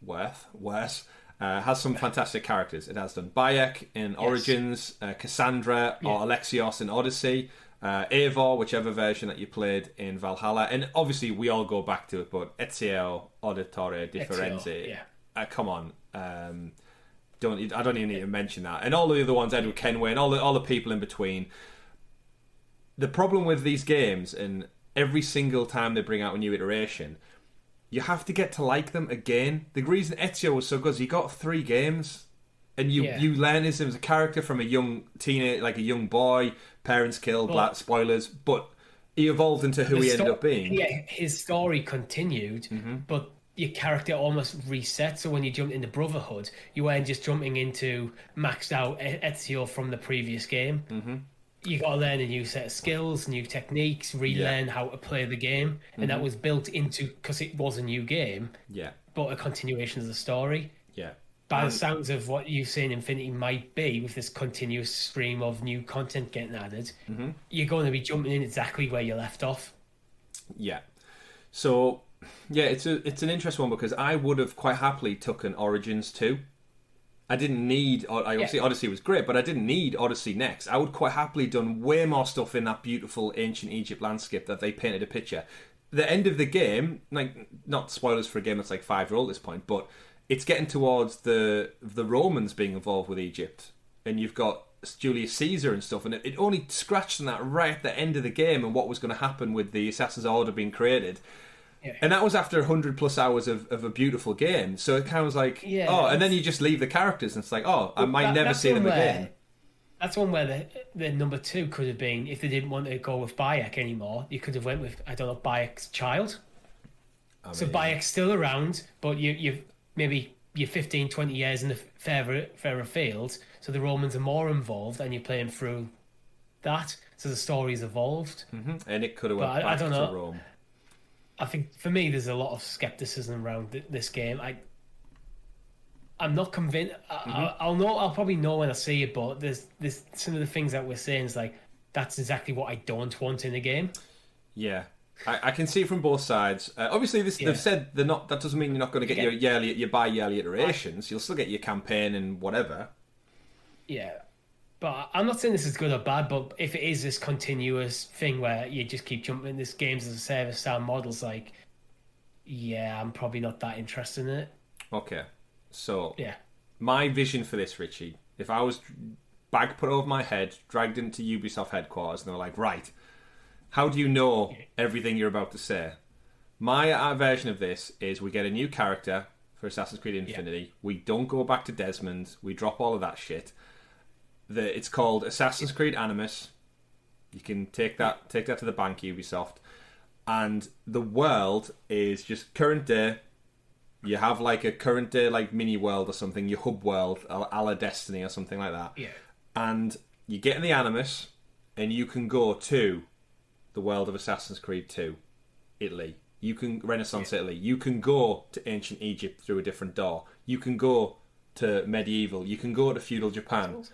worse, has some fantastic characters. It has done Bayek in Origins, Cassandra or Alexios in Odyssey, Eivor, whichever version that you played in Valhalla, and obviously we all go back to it, but Ezio Auditore di Firenze. Come on. I don't even need to mention that. And all the other ones, Edward Kenway and all the people in between. The problem with these games, and every single time they bring out a new iteration, you have to get to like them again. The reason Ezio was so good is he got 3 games, and you learn him as a character from a young teenage, like a young boy, parents killed, spoilers, but he evolved into who he ended up being. Yeah, his story continued, but your character almost reset. So when you jumped into Brotherhood, you weren't just jumping into maxed out Ezio from the previous game. You got to learn a new set of skills, new techniques, relearn how to play the game, and that was built into, because it was a new game, but a continuation of the story. By the sounds of what you've seen Infinity might be, with this continuous stream of new content getting added, you're going to be jumping in exactly where you left off. So it's an interesting one, because I would have quite happily taken Origins 2. I didn't need... Obviously, Odyssey was great, but I didn't need Odyssey next. I would quite happily done way more stuff in that beautiful ancient Egypt landscape that they painted a picture. The end of the game, like, not spoilers for a game that's like 5 years old at this point, but it's getting towards the Romans being involved with Egypt. And you've got Julius Caesar and stuff, and it only scratched on that right at the end of the game and what was going to happen with the Assassin's Order being created. And that was after 100+ hours of a beautiful game. So it kind of was like, and then you just leave the characters and it's like, I might never see them again. That's one where the number 2 could have been, if they didn't want to go with Bayek anymore, you could have went with, I don't know, Bayek's child. So Bayek's still around, but you've maybe you're 15, 20 years in the further field, so the Romans are more involved and you're playing through that. So the story's evolved. And it could have went back to Rome. I think for me, there's a lot of skepticism around this game. I'm not convinced. I'll know. I'll probably know when I see it. But there's some of the things that we're saying is like that's exactly what I don't want in a game. Yeah, I can see it from both sides. Obviously, they've said they're not. That doesn't mean you're not going to get your bi-yearly iterations. You'll still get your campaign and whatever. Yeah, but I'm not saying this is good or bad. But if it is this continuous thing where you just keep jumping this games as a service style models, like, I'm probably not that interested in it. Okay. So, my vision for this, Richie, if I was bag put over my head, dragged into Ubisoft headquarters, and they were like, right, how do you know everything you're about to say? My version of this is we get a new character for Assassin's Creed Infinity. We don't go back to Desmond. We drop all of that shit. It's called Assassin's Creed Animus. You can take that to the bank, Ubisoft. And the world is just current day. You have like a current day like mini world or something, your hub world, a la Destiny or something like that. Yeah. And you get in the Animus, and you can go to the world of Assassin's Creed 2, Italy. You can Renaissance Italy. You can go to ancient Egypt through a different door. You can go to medieval. You can go to feudal Japan.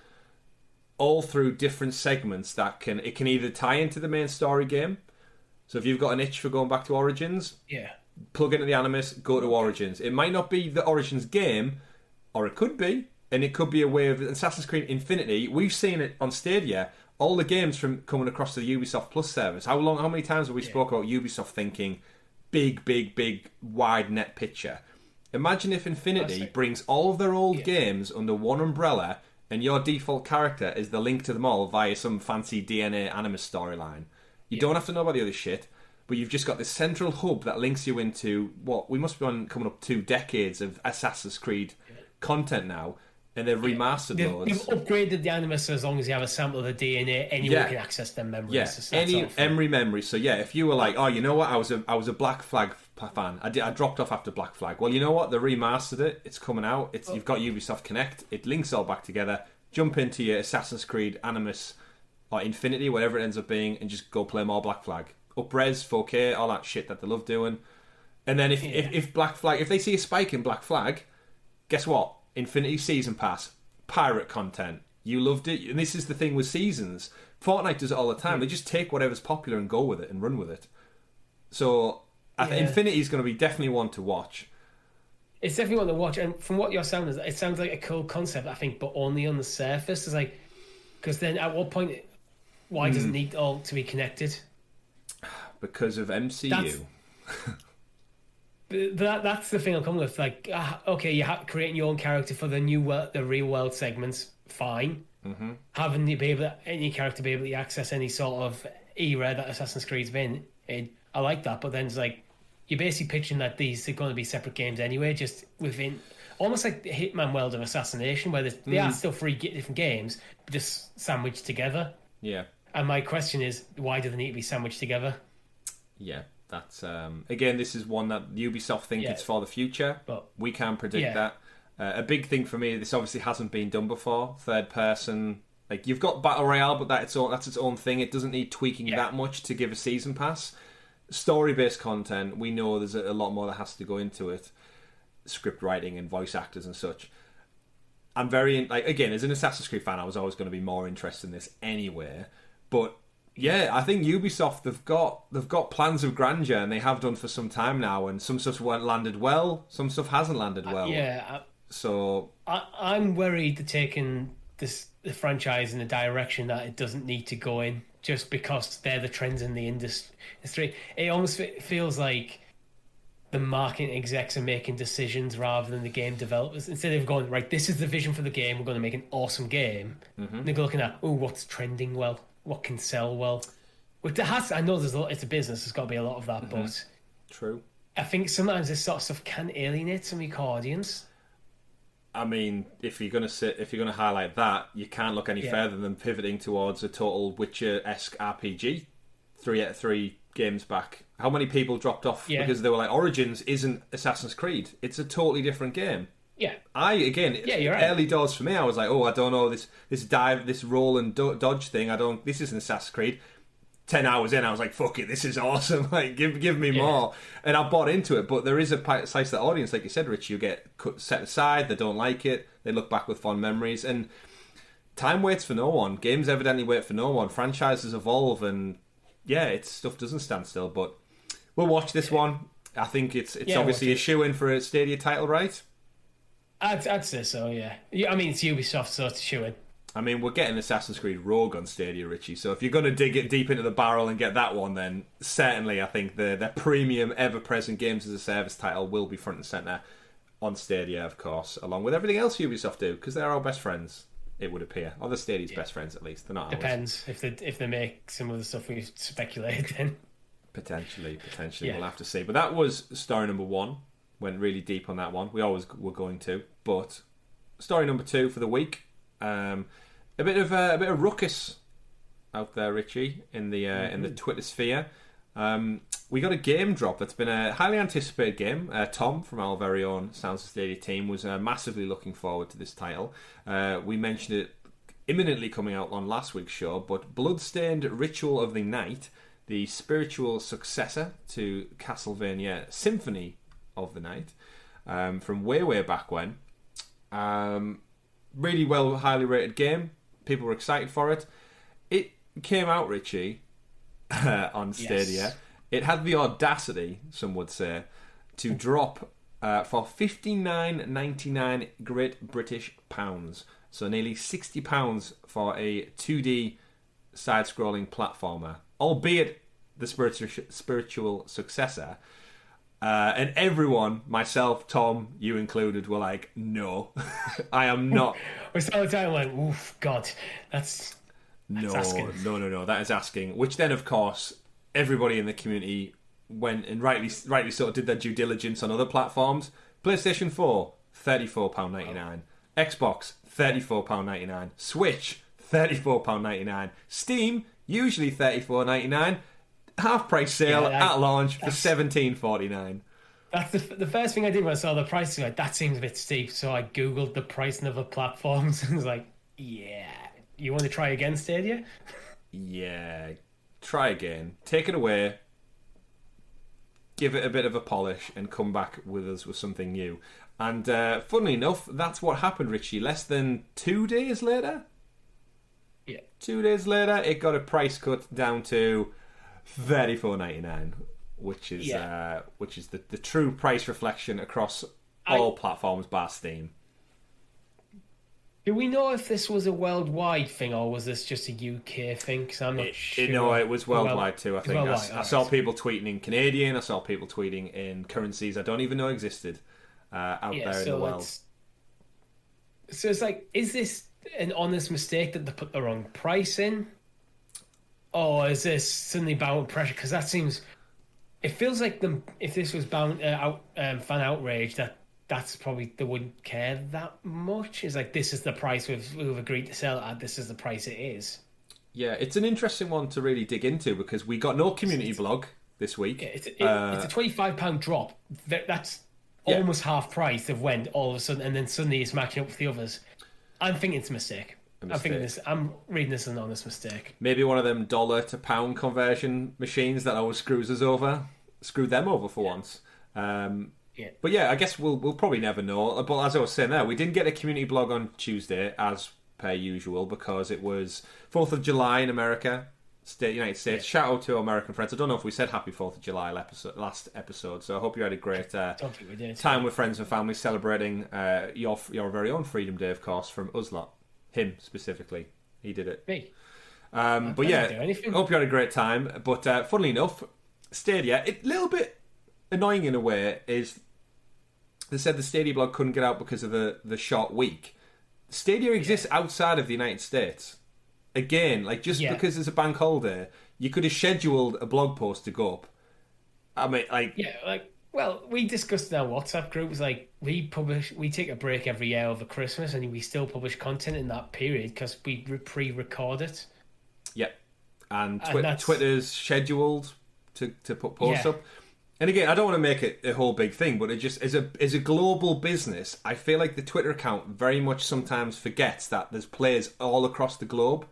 All through different segments that can either tie into the main story game. So if you've got an itch for going back to Origins, plug into the Animus, go to Origins. It might not be the Origins game, or it could be, and it could be a way of Assassin's Creed Infinity. We've seen it on Stadia. All the games from coming across to the Ubisoft Plus service. How many times have we spoke about Ubisoft thinking big, wide net picture? Imagine if Infinity brings all of their old games under one umbrella, and your default character is the link to them all via some fancy DNA Animus storyline. You don't have to know about the other shit. But you've just got this central hub that links you into we must be on coming up 2 decades of Assassin's Creed content now, and they've remastered those. They've upgraded the Animus so as long as you have a sample of the DNA, anyone can access them memories. Yeah, any Emery memories. So if you were like, oh, you know what, I was a Black Flag fan. I dropped off after Black Flag. Well, you know what, they remastered it. It's coming out. You've got Ubisoft Connect. It links all back together. Jump into your Assassin's Creed Animus or Infinity, whatever it ends up being, and just go play more Black Flag. Up-res, 4K, all that shit that they love doing. And then if Black Flag, if they see a spike in Black Flag, guess what? Infinity Season Pass, pirate content. You loved it. And this is the thing with seasons. Fortnite does it all the time. They just take whatever's popular and go with it and run with it. So I think Infinity is going to be definitely one to watch. It's definitely one to watch. And from what you're saying, it sounds like a cool concept, I think, but only on the surface. It's like, because then at what point, why does it need all to be connected? Because of MCU. That's the thing I'm coming with. Like, okay, you're creating your own character for the real world segments. Fine. Having any character be able to access any sort of era that Assassin's Creed's been in, I like that. But then it's like you're basically pitching that these are going to be separate games anyway, just within almost like the Hitman world of Assassination, where they are still 3 different games, just sandwiched together. Yeah. And my question is, why do they need to be sandwiched together? Yeah, that's again, this is one that Ubisoft think it's for the future, but we can't predict that. A big thing for me, this obviously hasn't been done before. Third person, like you've got Battle Royale, but that's its own thing. It doesn't need tweaking that much to give a season pass. Story-based content, we know there's a lot more that has to go into it. Script writing and voice actors and such. I'm very again, as an Assassin's Creed fan, I was always going to be more interested in this anyway, but. Yeah, I think Ubisoft they've got plans of grandeur, and they have done for some time now. And some stuff landed well, some stuff hasn't landed well. So I'm worried they're taking the franchise in a direction that it doesn't need to go in, just because they're the trends in the industry. It almost feels like the marketing execs are making decisions rather than the game developers. Instead of going, right, this is the vision for the game, we're going to make an awesome game. They're looking at, what's trending well. What can sell well? Which I know it's a business. There's got to be a lot of that, but true. I think sometimes this sort of stuff can alienate some of your audience. I mean, if you're gonna highlight that, you can't look any further than pivoting towards a total Witcher-esque RPG. Three games back, how many people dropped off because they were like, Origins isn't Assassin's Creed; it's a totally different game. Yeah, you're right. Early doors for me. I was like, oh, I don't know this roll and dodge thing. This isn't Assassin's Creed. 10 hours in, I was like, fuck it, this is awesome. Like, give me more. And I bought into it, but there is a slice of the audience, like you said, Rich, you get set aside, they don't like it, they look back with fond memories, and time waits for no one. Games evidently wait for no one. Franchises evolve, and stuff doesn't stand still, but we'll watch this one. I think it's obviously a shoe-in for a Stadia title, right? I'd say so, yeah. I mean, it's Ubisoft, so it's a shoe-in. I mean, we're getting Assassin's Creed Rogue on Stadia, Richie. So if you're going to dig it deep into the barrel and get that one, then certainly I think the premium, ever-present games as a service title will be front and centre on Stadia, of course, along with everything else Ubisoft do, because they're our best friends, it would appear. Or the Stadia's best friends, at least. They're not Depends. If they make some of the stuff we've speculated in. Potentially. We'll have to see. But that was story number 1. Went really deep on that one. We always were going to. But story number 2 for the week. A bit of ruckus out there, Richie, in the Twitter sphere. We got a game drop that's been a highly anticipated game. Tom from our very own Sounds of Stadia team was massively looking forward to this title. We mentioned it imminently coming out on last week's show, but Bloodstained Ritual of the Night, the spiritual successor to Castlevania Symphony of the Night, from way back when. Really well, highly rated game. People were excited for it. It came out, Richie, on Stadia. Yes. It had the audacity, some would say, to drop for £59.99 Great British pounds. So nearly £60 for a 2D side-scrolling platformer, albeit the spiritual successor. And everyone, myself, Tom, you included, were like, no, I am not. We saw the title like, oof, God, that's asking. No, that is asking. Which then, of course, everybody in the community went and rightly sort of did their due diligence on other platforms. PlayStation 4, £34.99. Xbox, £34.99. Switch, £34.99. Steam, usually £34.99. Half price sale at launch for $17.49. That's the first thing I did when I saw the price. Like, that seems a bit steep. So I googled the price on other platforms and was like, yeah, you want to try again, Stadia? Yeah, try again. Take it away. Give it a bit of a polish and come back with us with something new. And funnily enough, that's what happened, Richie. Less than 2 days later? Yeah. 2 days later, it got a price cut down to $34.99, which is the true price reflection across all platforms bar Steam. Do we know if this was a worldwide thing or was this just a UK thing? Because I'm not sure. No, it was worldwide too. I think I saw people tweeting in Canadian. I saw people tweeting in currencies I don't even know existed out there in the world. So it's like, is this an honest mistake that they put the wrong price in? Or is this suddenly bound pressure? Because that seems... It feels like if this was bound fan outrage, that's probably... They wouldn't care that much. It's like, this is the price we've agreed to sell it at. This is the price it is. Yeah, it's an interesting one to really dig into because we got no community blog this week. Yeah, it's a £25 drop. That's almost half price of when all of a sudden... And then suddenly it's matching up with the others. I'm thinking it's a mistake. I'm reading this as an honest mistake. Maybe one of them dollar to pound conversion machines that always screws us over. Screwed them over for once. But yeah, I guess we'll probably never know. But as I was saying there, we didn't get a community blog on Tuesday, as per usual, because it was 4th of July in America, United States. Shout out to our American friends. I don't know if we said Happy 4th of July last episode, so I hope you had a great time with friends and family celebrating your very own Freedom Day, of course, from us lot. Him specifically, he did it. Me. But yeah, hope you had a great time. But funnily enough, Stadia, a little bit annoying in a way, is they said the Stadia blog couldn't get out because of the short week. Stadia exists outside of the United States. Again, because there's a bank holiday, you could have scheduled a blog post to go up. I mean, Well, we discussed in our WhatsApp group. It's like we take a break every year over Christmas, and we still publish content in that period because we pre-record it. Yep. And And Twitter's scheduled to put posts Yeah. up. And again, I don't want to make it a whole big thing, but it just as a global business, I feel like the Twitter account very much sometimes forgets that there's players all across the globe.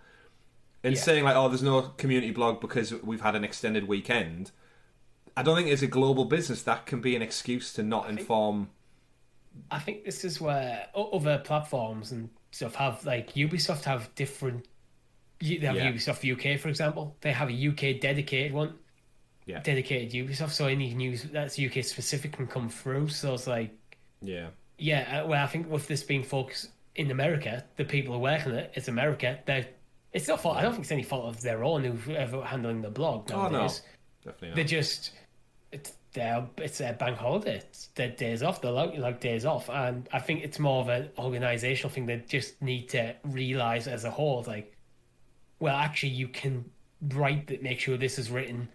And saying like, oh, there's no community blog because we've had an extended weekend. I don't think as a global business that can be an excuse to not inform. I think this is where other platforms and stuff have, like Ubisoft have different. They have Ubisoft UK, for example. They have a UK dedicated one. Yeah. Dedicated Ubisoft, so any news that's UK specific can come through. So it's like, well, I think with this being focused in America, the people who work on it, it's America. It's not fault. I don't think it's any fault of their own whoever handling the blog nowadays. Oh no, definitely not. They're just it's their bank holiday. It's their days off. They're like days off, and I think it's more of an organizational thing. They just need to realize as a whole, like, well, actually, you can make sure this is written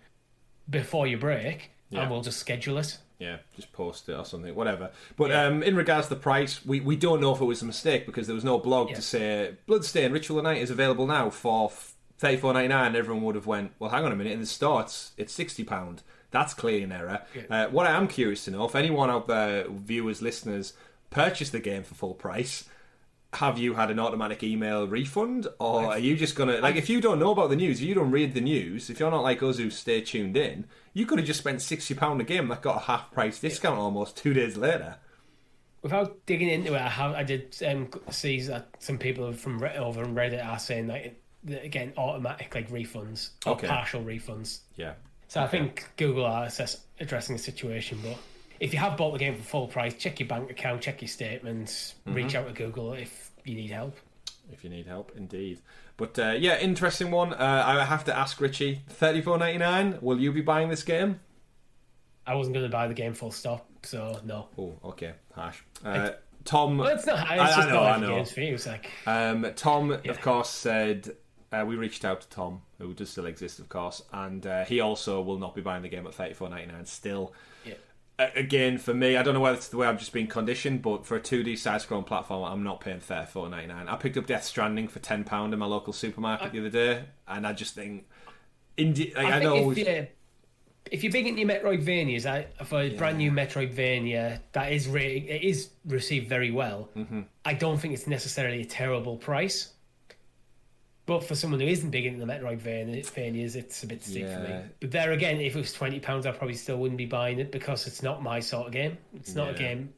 before your break, and we'll just schedule it. Yeah, just post it or something, whatever. But in regards to the price, we don't know if it was a mistake because there was no blog to say Bloodstained Ritual of the Night is available now for $34.99. Everyone would have went, well, hang on a minute, in the store it's £60. That's clearly an error. Yeah. What I am curious to know, if anyone out there, viewers, listeners, purchased the game for full price, have you had an automatic email refund, or are you just gonna if you don't know about the news, if you don't read the news, if you're not like us who stay tuned in, you could have just spent £60 a game that got a half price discount almost 2 days later. Without digging into it, I did see that some people from over on Reddit are saying that again automatic refunds or partial refunds. Yeah. So I think Google are addressing the situation, but if you have bought the game for full price, check your bank account, check your statements, reach out to Google if you need help. If you need help, indeed. But interesting one. I have to ask Richie, $34.99. Will you be buying this game? I wasn't going to buy the game full stop, so no. Oh, okay, harsh. Tom, well, it's not. It's just I know. Games for you. It's like Tom, of course, said we reached out to Tom, who does still exist, of course, and he also will not be buying the game at $34.99 still. Yeah. Again, for me, I don't know whether it's the way I've just been conditioned, but for a 2D side-scrolling platform, I'm not paying $34.99. I picked up Death Stranding for £10 in my local supermarket the other day, and I just think... If you're big into your Metroidvanias, for a brand new Metroidvania that is received very well, I don't think it's necessarily a terrible price. But for someone who isn't big into the Metroidvanias, it's a bit steep for me. But there again, if it was £20, I probably still wouldn't be buying it because it's not my sort of game. It's not a game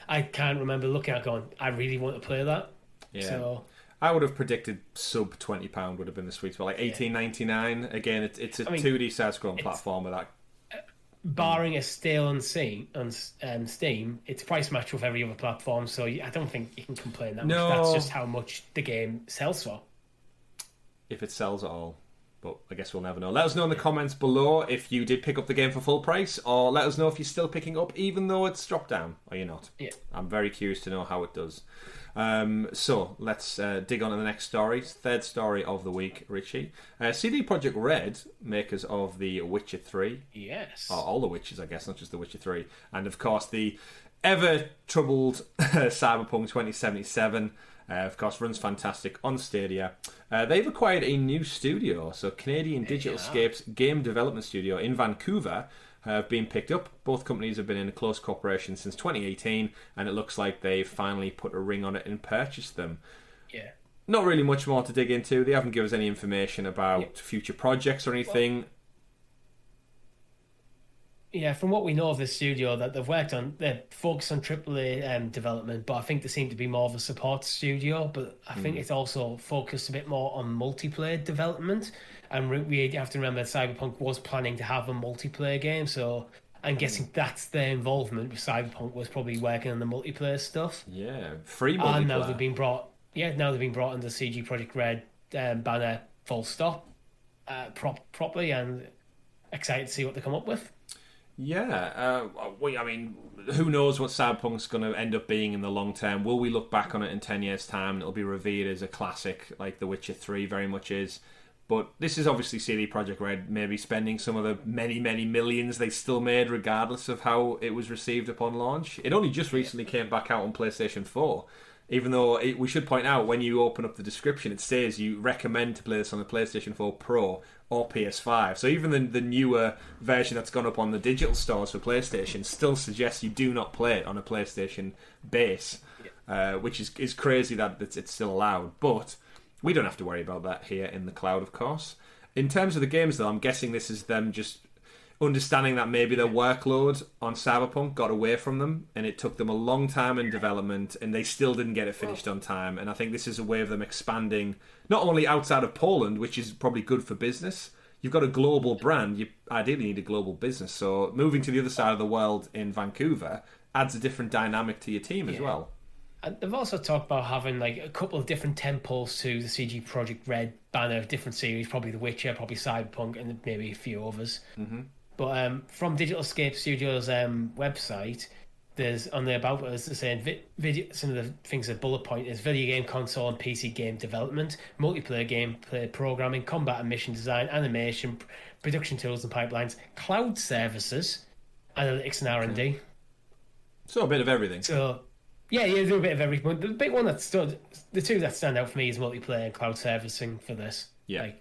I can't remember looking at going, I really want to play that. Yeah. So I would have predicted sub £20 would have been the sweet spot, like $18.99. Again, it's a 2D side-scrolling platformer that. Barring a stale on Steam, it's price match with every other platform, so I don't think you can complain that much. That's just how much the game sells for. If it sells at all. But I guess we'll never know. Let us know in the comments below if you did pick up the game for full price, or let us know if you're still picking up even though it's dropped down, or you're not. Yeah. I'm very curious to know how it does. So let's dig on to the next story. Third story of the week, Richie. CD Projekt Red, makers of The Witcher 3. Yes. Or all the Witchers, I guess, not just The Witcher 3. And of course the ever-troubled Cyberpunk 2077. Of course, runs fantastic on Stadia. They've acquired a new studio, so Canadian Digital Escapes Game Development Studio in Vancouver have been picked up. Both companies have been in a close cooperation since 2018, and it looks like they've finally put a ring on it and purchased them. Yeah. Not really much more to dig into. They haven't given us any information about future projects or anything. Yeah, from what we know of the studio that they've worked on, they're focused on AAA development, but I think they seem to be more of a support studio. But I think it's also focused a bit more on multiplayer development. And we have to remember that Cyberpunk was planning to have a multiplayer game, so I'm guessing that's their involvement with Cyberpunk, was probably working on the multiplayer stuff. Yeah, free multiplayer. And now they've been brought under CG Projekt Red banner, full stop, properly, and excited to see what they come up with. Yeah, I mean, who knows what Cyberpunk's going to end up being in the long term? Will we look back on it in 10 years' time and it'll be revered as a classic like The Witcher 3 very much is? But this is obviously CD Projekt Red maybe spending some of the many, many millions they still made, regardless of how it was received upon launch. It only just recently came back out on PlayStation 4, even though we should point out, when you open up the description, it says you recommend to play this on the PlayStation 4 Pro or PS5. So even the newer version that's gone up on the digital stores for PlayStation still suggests you do not play it on a PlayStation base, which is crazy that it's still allowed. But we don't have to worry about that here in the cloud, of course. In terms of the games, though, I'm guessing this is them just understanding that maybe their workload on Cyberpunk got away from them, and it took them a long time in development, and they still didn't get it finished on time. And I think this is a way of them expanding, not only outside of Poland, which is probably good for business. You've got a global brand, you ideally need a global business. So moving to the other side of the world in Vancouver adds a different dynamic to your team as well. And they've also talked about having like a couple of different temples to the CD Projekt Red banner of different series, probably The Witcher, probably Cyberpunk, and maybe a few others. Mm-hmm. But from Digital Escape Studios' website, there's on the About Us, they're saying some of the things that bullet point is video game console and PC game development, multiplayer gameplay programming, combat and mission design, animation, production tools and pipelines, cloud services, analytics and R&D. So a bit of everything. So yeah, you do a bit of everything. But the big one the two that stand out for me is multiplayer and cloud servicing for this. Yeah.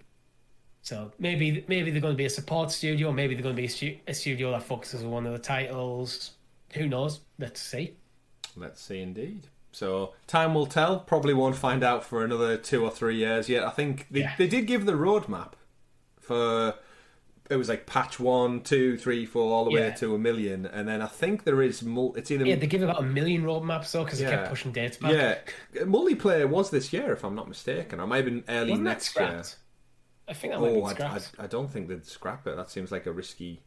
So maybe they're going to be a support studio, or maybe they're going to be a studio that focuses on one of the titles. Who knows? Let's see. Let's see indeed. So time will tell. Probably won't find out for another 2 or 3 years yet. I think they did give the roadmap for, it was like patch 1, 2, 3, 4, all the way to 1 million, and then I think there is it's either they give about 1 million roadmaps though, because they kept pushing dates back. Yeah, multiplayer was this year if I'm not mistaken. I might have been early next year. I think that might be scrapped. I don't think they'd scrap it. That seems like a risky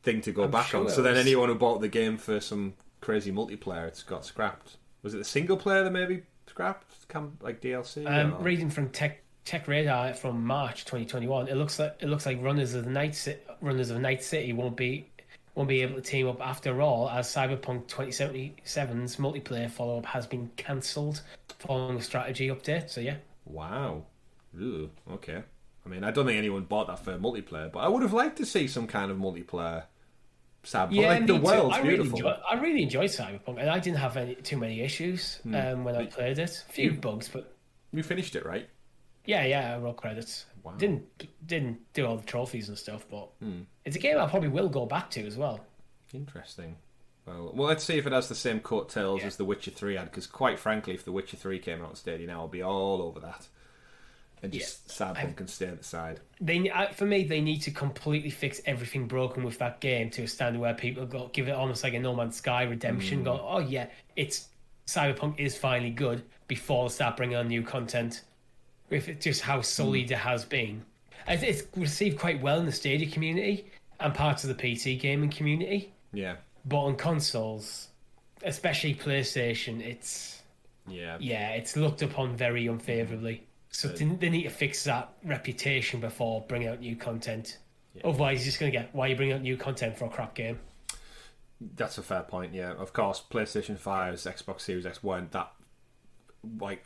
thing to go back on. So then anyone who bought the game for some crazy multiplayer, it's got scrapped. Was it the single player that maybe scrapped? Like DLC? Reading from Tech Radar from March 2021, it looks like Runners of Night City won't be able to team up after all, as Cyberpunk 2077's multiplayer follow-up has been cancelled following a strategy update. So yeah. Wow. Ooh, okay. I mean, I don't think anyone bought that for multiplayer, but I would have liked to see some kind of multiplayer Cyberpunk. Yeah, like the world's beautiful. I really enjoyed Cyberpunk, and I didn't have too many issues when I played it. A few bugs, but you finished it, right? Yeah, I wrote credits. Wow. Didn't do all the trophies and stuff, but it's a game I probably will go back to as well. Interesting. Well, let's see if it has the same coattails as The Witcher 3 had, because quite frankly, if The Witcher 3 came out on Stadia now, I'll be all over that. And just Cyberpunk can stay at the side. For me, they need to completely fix everything broken with that game to a standard where people give it almost like a No Man's Sky redemption. Go, oh yeah, it's Cyberpunk is finally good before they start bringing on new content. With it, just how sullied it has been, it's received quite well in the Stadia community and parts of the PC gaming community. Yeah, but on consoles, especially PlayStation, it's looked upon very unfavorably. So they need to fix that reputation before bringing out new content. Yeah. Otherwise, you're just going to get, why are you bringing out new content for a crap game? That's a fair point, yeah. Of course, PlayStation 5's Xbox Series X weren't that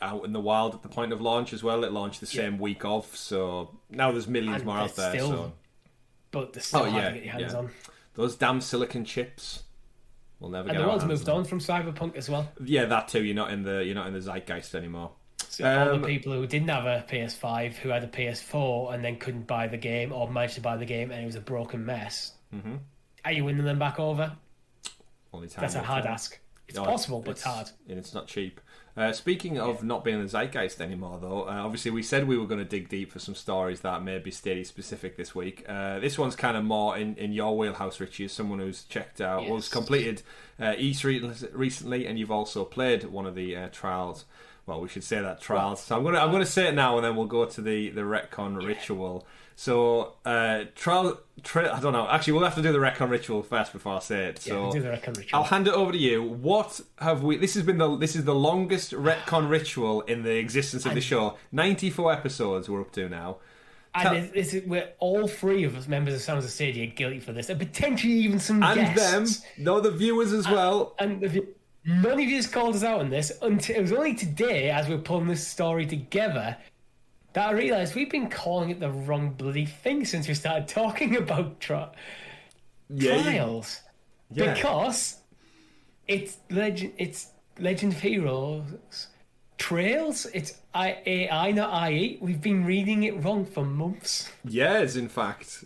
out in the wild at the point of launch as well. It launched the same week of, so now there's millions more out there. But they're still hard to get your hands on. Those damn silicon chips. We'll never get. And the world's moved on from Cyberpunk as well. Yeah, that too. You're not in the zeitgeist anymore. So all the people who didn't have a PS5, who had a PS4 and then couldn't buy the game, or managed to buy the game and it was a broken mess. Mm-hmm. Are you winning them back over? Only time. That's a hard ask. It's possible, but it's hard. And it's not cheap. Speaking of not being in the zeitgeist anymore, though, obviously we said we were going to dig deep for some stories that may be Stadia specific this week. This one's kind of more in your wheelhouse, Richie, as someone who's checked out, was completed E3 recently, and you've also played one of the trials. Well, we should say that trials. So I'm gonna say it now, and then we'll go to the Retcon ritual. So I don't know. Actually, we'll have to do the Retcon ritual first before I say it. So do the Retcon ritual. I'll hand it over to you. What have we? This is the longest Retcon ritual in the existence of the show. 94 episodes we're up to now. And we're all three of us members of Sounds of Stadia guilty for this, and potentially even some guests. The viewers as well. None of you has called us out on this until it was only today, as we're pulling this story together, that I realised we've been calling it the wrong bloody thing since we started talking about trials. Yeah. Because it's Legend of Heroes Trails. It's AI, not IE. We've been reading it wrong for months. Yes, in fact.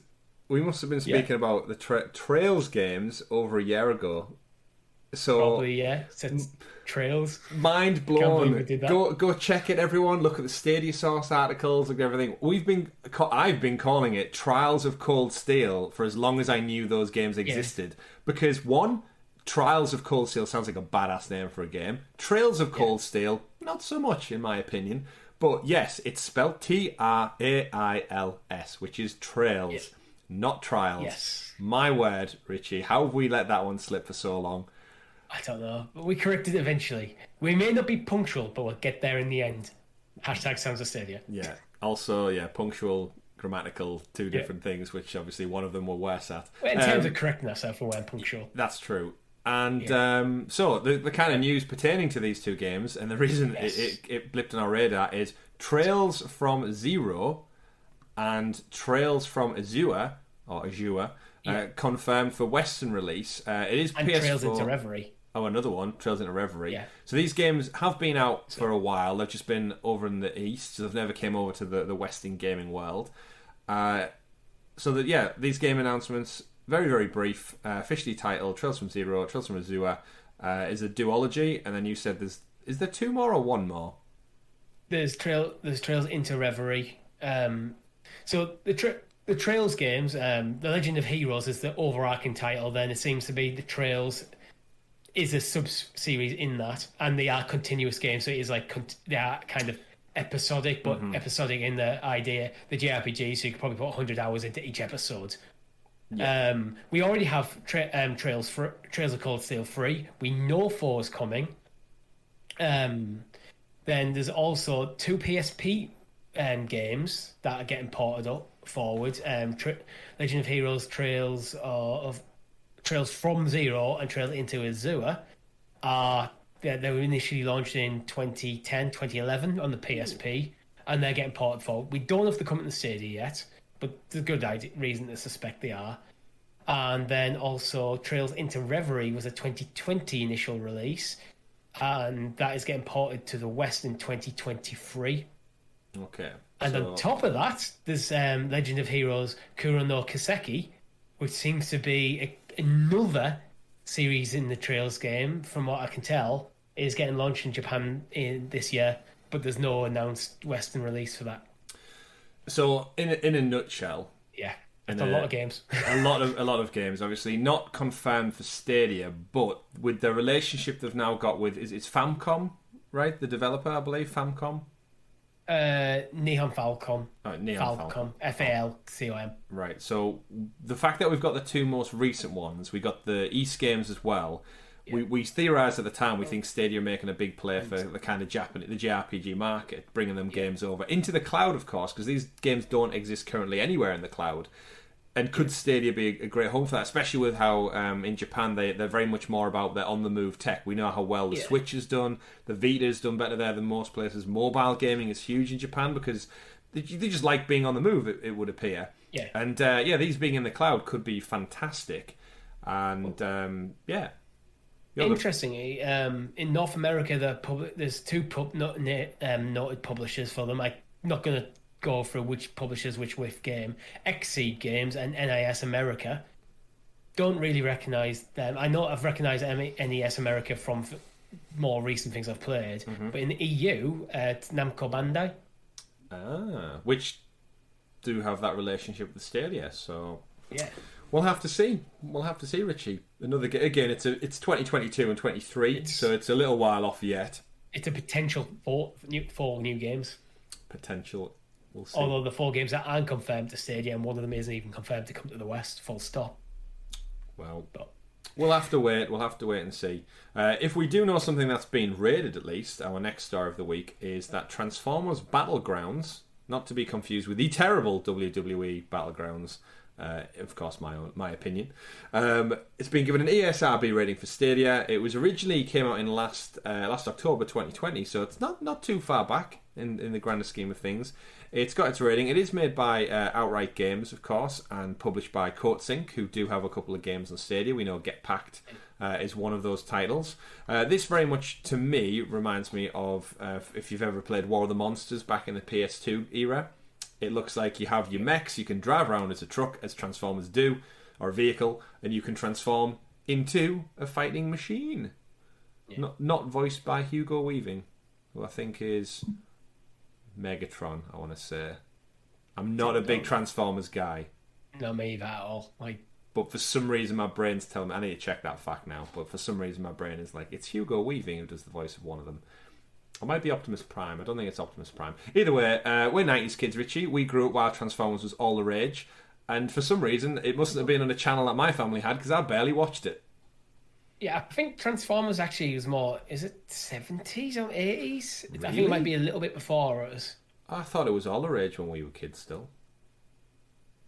We must have been speaking about the Trails games over a year ago. So probably, yeah. Since Trails. Mind Can't believe blown. we did that. Go check it, everyone. Look at the Stadia source articles, look at everything. I've been calling it Trials of Cold Steel for as long as I knew those games existed. Because one, Trials of Cold Steel sounds like a badass name for a game. Trails of Cold Steel, not so much in my opinion. But yes, it's spelled Trails, which is trails, not trials. Yes. My word, Richie, how have we let that one slip for so long? I don't know, but we corrected it eventually. We may not be punctual, but we'll get there in the end. Hashtag Sounds of Stadia. Yeah. Also, punctual, grammatical, two different things, which obviously one of them we're worse at. In terms of correcting ourselves for when punctual. That's true. And so the kind of news pertaining to these two games, and the reason it blipped on our radar is Trails from Zero and Trails from Azure, confirmed for Western release. It is and PS4. Trails into Reverie. Oh, another one, Trails into Reverie. Yeah. So these games have been out for a while. They've just been over in the East, so they've never came over to the Western gaming world. These game announcements, very, very brief, officially titled Trails from Zero, Trails from Azure, is a duology, and then you said is there two more or one more? There's Trails into Reverie. So the Trails games, The Legend of Heroes is the overarching title. Then it seems to be the Trails is a sub-series in that, and they are continuous games, so it is like they are kind of episodic, but episodic in the idea, the JRPG, so you could probably put 100 hours into each episode. Yeah. We already have Trails of Cold Steel 3. We know 4 is coming. Then there's also 2 PSP games that are getting ported forward. Legend of Heroes Trails from Zero and Trails into Azure they were initially launched in 2010, 2011 on the PSP, and they're getting ported forward. We don't know if they're coming to Stadia yet, but there's a good reason to suspect they are. And then also Trails into Reverie was a 2020 initial release, and that is getting ported to the West in 2023. Okay. And on top of that, there's Legend of Heroes Kuro no Kiseki, which seems to be another series in the Trails game, from what I can tell, is getting launched in Japan this year, but there's no announced Western release for that. So, in a nutshell, it's a lot of games. a lot of games, obviously not confirmed for Stadia, but with the relationship they've now got with it's Famicom, right? The developer, I believe, Famicom. Neon Falcom. Falcom. FALCOM. Right. So the fact that we've got the two most recent ones, we got the East games as well. Yeah. We theorised at the time we think Stadia are making a big play for the kind of the JRPG market, bringing them games over into the cloud, of course, because these games don't exist currently anywhere in the cloud. And could Stadia be a great home for that, especially with how in Japan they're very much more about their on-the-move tech. We know how well the Switch has done. The Vita's done better there than most places. Mobile gaming is huge in Japan because they just like being on the move, it would appear. Yeah. And these being in the cloud could be fantastic. And Interestingly, in North America, there's two noted publishers for them. I'm not going to go through which publishers which game. Xseed Games and NIS America. Don't really recognise them. I know I've recognised NES America from more recent things I've played, but in the EU, it's Namco Bandai. Which do have that relationship with Stadia, so yeah. We'll have to see. Richie. Another again. It's 2022 and 23, so it's a little while off yet. It's a potential for new games. Potential. We'll see. Although the 4 games that aren't confirmed to Stadia, and one of them isn't even confirmed to come to the West. Full stop. Well, we'll have to wait. We'll have to wait and see. If we do know something that's been rated, at least our next star of the week is that Transformers Battlegrounds, not to be confused with the terrible WWE Battlegrounds, Of course, my opinion. It's been given an ESRB rating for Stadia. It was originally came out in last October 2020, so it's not too far back in the grander scheme of things. It's got its rating. It is made by Outright Games, of course, and published by Coatsink, who do have a couple of games on Stadia. We know Get Packed is one of those titles. This very much, to me, reminds me of if you've ever played War of the Monsters back in the PS2 era. It looks like you have your mechs, you can drive around as a truck, as Transformers do, or a vehicle, and you can transform into a fighting machine. Yeah. Not voiced by Hugo Weaving, who I think is Megatron, I want to say. I'm not a big Transformers guy. Not me either at all. But for some reason my brain's telling me, I need to check that fact now, but for some reason my brain is like, it's Hugo Weaving who does the voice of one of them. Or might be Optimus Prime. I don't think it's Optimus Prime. Either way, we're 90s kids, Richie. We grew up while Transformers was all the rage. And for some reason, it mustn't have been on a channel that my family had, because I barely watched it. Yeah, I think Transformers actually was more, is it 70s or 80s? Really? I think it might be a little bit before us. I thought it was all the rage when we were kids still.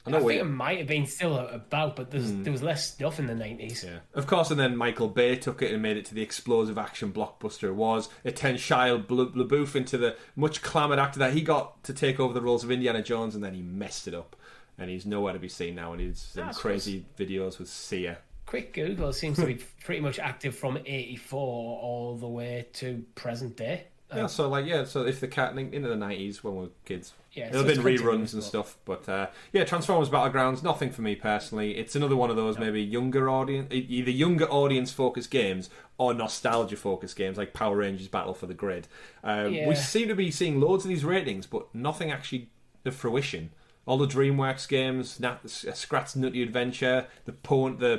I think it might have been still about, but there was less stuff in the 90s. Yeah, of course, and then Michael Bay took it and made it to the explosive action blockbuster it was. It turned Shia LaBeouf into the much clamoured actor that he got to take over the roles of Indiana Jones, and then he messed it up. And he's nowhere to be seen now, and he's in crazy videos with Sia. Quick Google seems to be pretty much active from 84 all the way to present day. So if the cat into the 90s when we were kids, yeah, there'll have been reruns and stuff. But Transformers Battlegrounds, nothing for me personally. It's another one of those maybe younger audience, either younger audience focused games or nostalgia focused games like Power Rangers Battle for the Grid. We seem to be seeing loads of these ratings, but nothing actually to fruition. All the DreamWorks games, Scrat's Nutty Adventure, the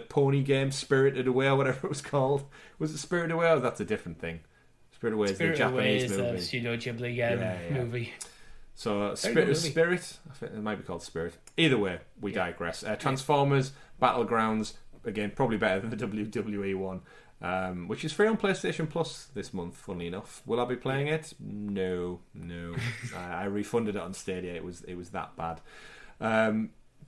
pony game, Spirited Away, or whatever it was called. Was it Spirited Away, or that's a different thing? Spirited Away is the Japanese movie. A Studio Ghibli movie. So Spirit, I think it might be called Spirit. Either way, we digress. Transformers, Battlegrounds, again, probably better than the WWE one, which is free on PlayStation Plus this month, funnily enough. Will I be playing it? No. I refunded it on Stadia. It was that bad.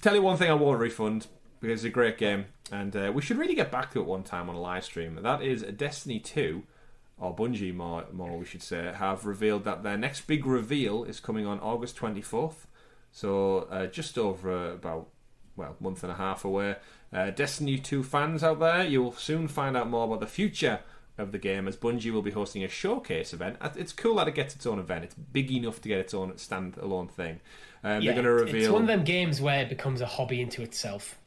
Tell you one thing I won't refund, because it's a great game, and we should really get back to it one time on a live stream. That is Destiny 2. Or Bungie, more we should say, have revealed that their next big reveal is coming on August 24th. So just over month and a half away. Destiny 2 fans out there, you'll soon find out more about the future of the game, as Bungie will be hosting a showcase event. It's cool that it gets its own event. It's big enough to get its own standalone thing. They're going to reveal... It's one of them games where it becomes a hobby into itself.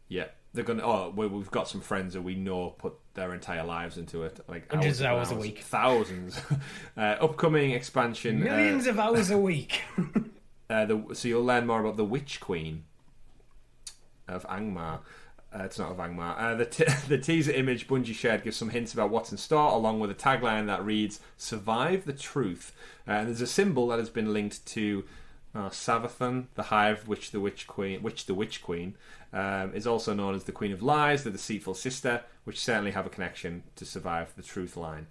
Yeah. They're going to... we've got some friends that we know put their entire lives into it, like hundreds of hours a week, thousands. Upcoming expansion, millions of hours a week. So you'll learn more about the Witch Queen of Angmar. It's not of Angmar. The teaser image Bungie shared gives some hints about what's in store, along with a tagline that reads "Survive the Truth." And there's a symbol that has been linked to Savathun, the hive, which the Witch Queen is also known as the Queen of Lies, the deceitful sister, which certainly have a connection to Survive the Truth line.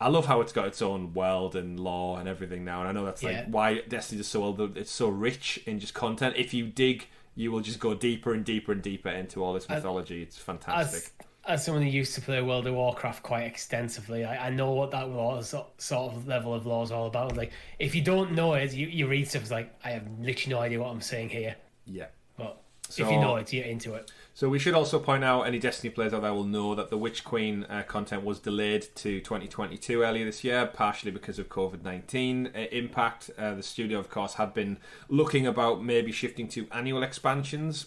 I love how it's got its own world and lore and everything now, and I know that's like why Destiny is it's so rich in just content. If you dig, you will just go deeper and deeper and deeper into all this mythology. It's fantastic. As someone who used to play World of Warcraft quite extensively, I know what that sort of level of lore is all about. Like, if you don't know it, you read stuff, it's like, I have literally no idea what I'm saying here. Yeah. But if you know it, you're into it. So we should also point out, any Destiny players out there will know that the Witch Queen content was delayed to 2022 earlier this year, partially because of COVID-19 impact. The studio, of course, had been looking about maybe shifting to annual expansions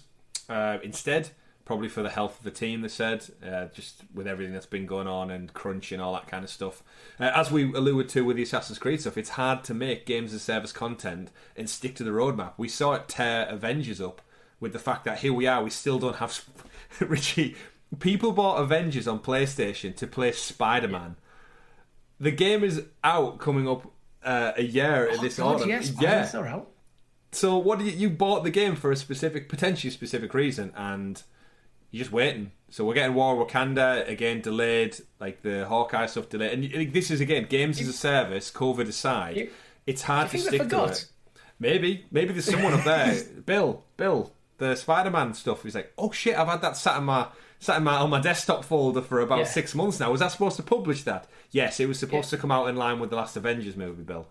instead. Probably for the health of the team, they said, just with everything that's been going on and crunch and all that kind of stuff. As we alluded to with the Assassin's Creed stuff, it's hard to make games as service content and stick to the roadmap. We saw it tear Avengers up with the fact that here we are, we still don't have... Richie, people bought Avengers on PlayStation to play Spider-Man. The game is out coming up a year in this autumn. Yes, yeah. Are out. So what you bought the game for a potentially specific reason, and... you're just waiting. So we're getting War of Wakanda, again, delayed, like the Hawkeye stuff delayed. And this is, again, games as a service, COVID aside. It's hard to stick to it. Maybe there's someone up there. Bill, the Spider-Man stuff. He's like, oh shit, I've had that sat in my on my desktop folder for about 6 months now. Was I supposed to publish that? Yes, it was supposed to come out in line with the last Avengers movie, Bill.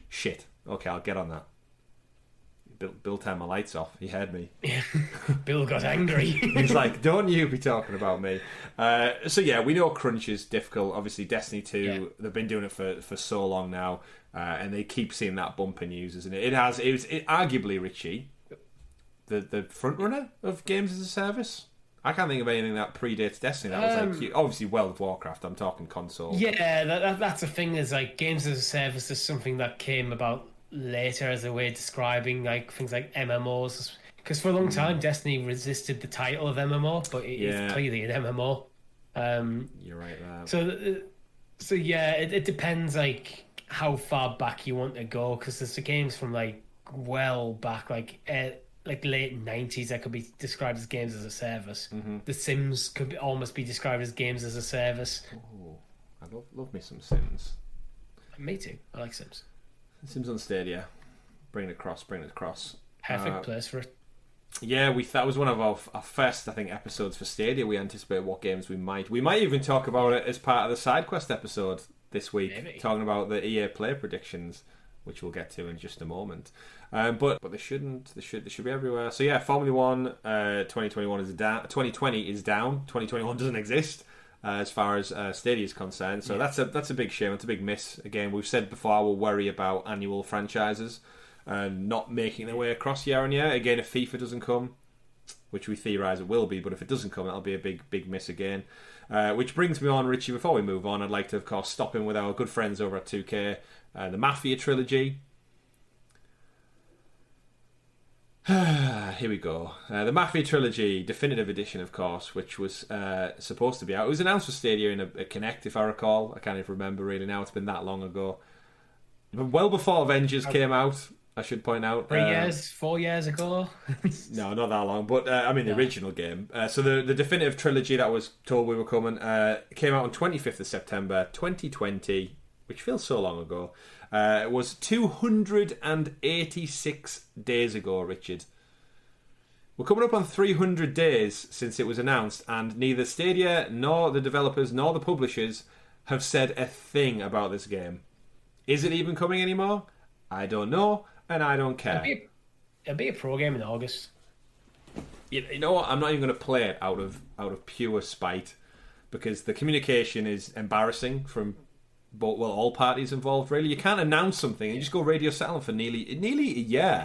Shit. Okay, I'll get on that. Bill turned my lights off. He heard me. Bill got angry. He's like, don't you be talking about me. So yeah, we know crunch is difficult. Obviously, Destiny 2, they've been doing it for so long now, and they keep seeing that bump in users. And it was arguably, Richie, the front runner of games as a service. I can't think of anything that predates Destiny. That was like, obviously, World of Warcraft. I'm talking console. Yeah, that's the thing. Is like games as a service is something that came about later as a way of describing like things like MMOs. Because for a long time, Destiny resisted the title of MMO, but it is clearly an MMO. You're right there. So yeah, it depends like how far back you want to go. Because there's the games from like well back, like late 90s that could be described as games as a service. The Sims could almost be described as games as a service. Oh, I love me some Sims. Me too. I like Sims. Sims on Stadia. Bring it across. Perfect place for it. Yeah, that was one of our first, I think, episodes for Stadia. We anticipate what games we might even talk about it as part of the SideQuest episode this week. Maybe. Talking about the EA player predictions, which we'll get to in just a moment. But they should be everywhere. So yeah, Formula 1 2021 is down. 2020 is down. 2021 doesn't exist as far as Stadia is concerned. So that's a big shame. It's a big miss. Again, we've said before we'll worry about annual franchises and not making their way across year on year. Again, if FIFA doesn't come, which we theorise it will be, but if it doesn't come, that'll be a big miss again. Which brings me on, Richie, before we move on, I'd like to, of course, stop in with our good friends over at 2K, the Mafia Trilogy. Here we go. The Mafia Trilogy Definitive Edition, of course, which was supposed to be out. It was announced for Stadia in a Connect, if I recall. I can't even remember really now. It's been that long ago. But well before Avengers came out, I should point out. 4 years ago? No, not that long. But, the original game. So the Definitive Trilogy that was told we were coming came out on 25th of September 2020, which feels so long ago. It was 286 days ago, Richard. We're coming up on 300 days since it was announced, and neither Stadia, nor the developers, nor the publishers have said a thing about this game. Is it even coming anymore? I don't know, and I don't care. It'll be a pro game in August. You know what? I'm not even going to play it out of pure spite, because the communication is embarrassing from all parties involved, really. You can't announce something and just go radio silent for nearly a year.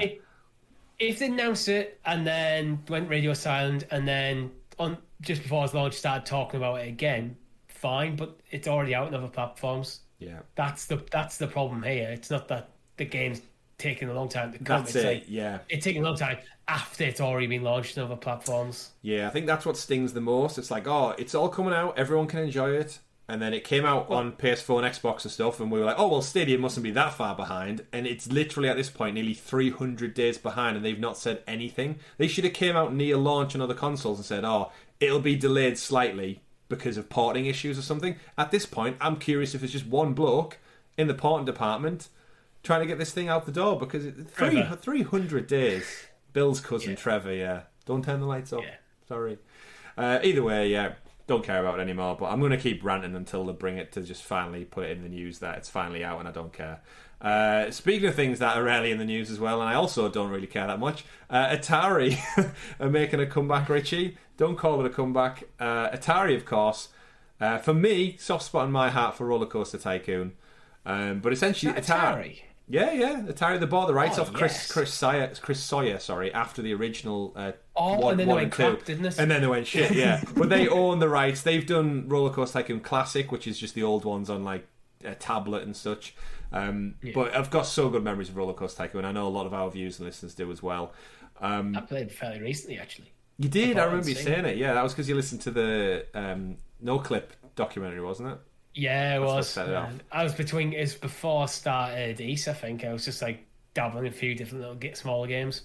If they announced it and then went radio silent and then just before its launch started talking about it again, fine, but it's already out on other platforms. Yeah. That's the problem here. It's not that the game's taking a long time to come. That's it, yeah. It's taking a long time after it's already been launched on other platforms. Yeah, I think that's what stings the most. It's like, it's all coming out, everyone can enjoy it. And then it came out on PS4 and Xbox and stuff, and we were like, well, Stadia mustn't be that far behind. And it's literally, at this point, nearly 300 days behind, and they've not said anything. They should have came out near launch on other consoles and said, it'll be delayed slightly because of porting issues or something. At this point, I'm curious if it's just one bloke in the porting department trying to get this thing out the door, because 300 days. Bill's cousin, Trevor, yeah. Don't turn the lights off. Yeah. Sorry. Either way, yeah. Don't care about it anymore, but I'm going to keep ranting until they bring it to just finally put it in the news that it's finally out, and I don't care. Speaking of things that are rarely in the news as well, and I also don't really care that much, Atari are making a comeback, Richie. Don't call it a comeback. Atari, of course, for me, soft spot in my heart for Roller Coaster Tycoon. But essentially, Atari. Yeah. Atari, they bought the rights off Chris Sawyer, after the original and then they went crap, didn't it? And then they went shit, yeah. But they own the rights. They've done Roller Coaster Tycoon Classic, which is just the old ones on like a tablet and such. But I've got so good memories of Roller Coaster Tycoon. I know a lot of our viewers and listeners do as well. I played it fairly recently, actually. You did? I remember you saying it. Yeah, that was because you listened to the No Clip documentary, wasn't it? Yeah, it was. I was before I started East, I think. I was just like dabbling in a few different little smaller games.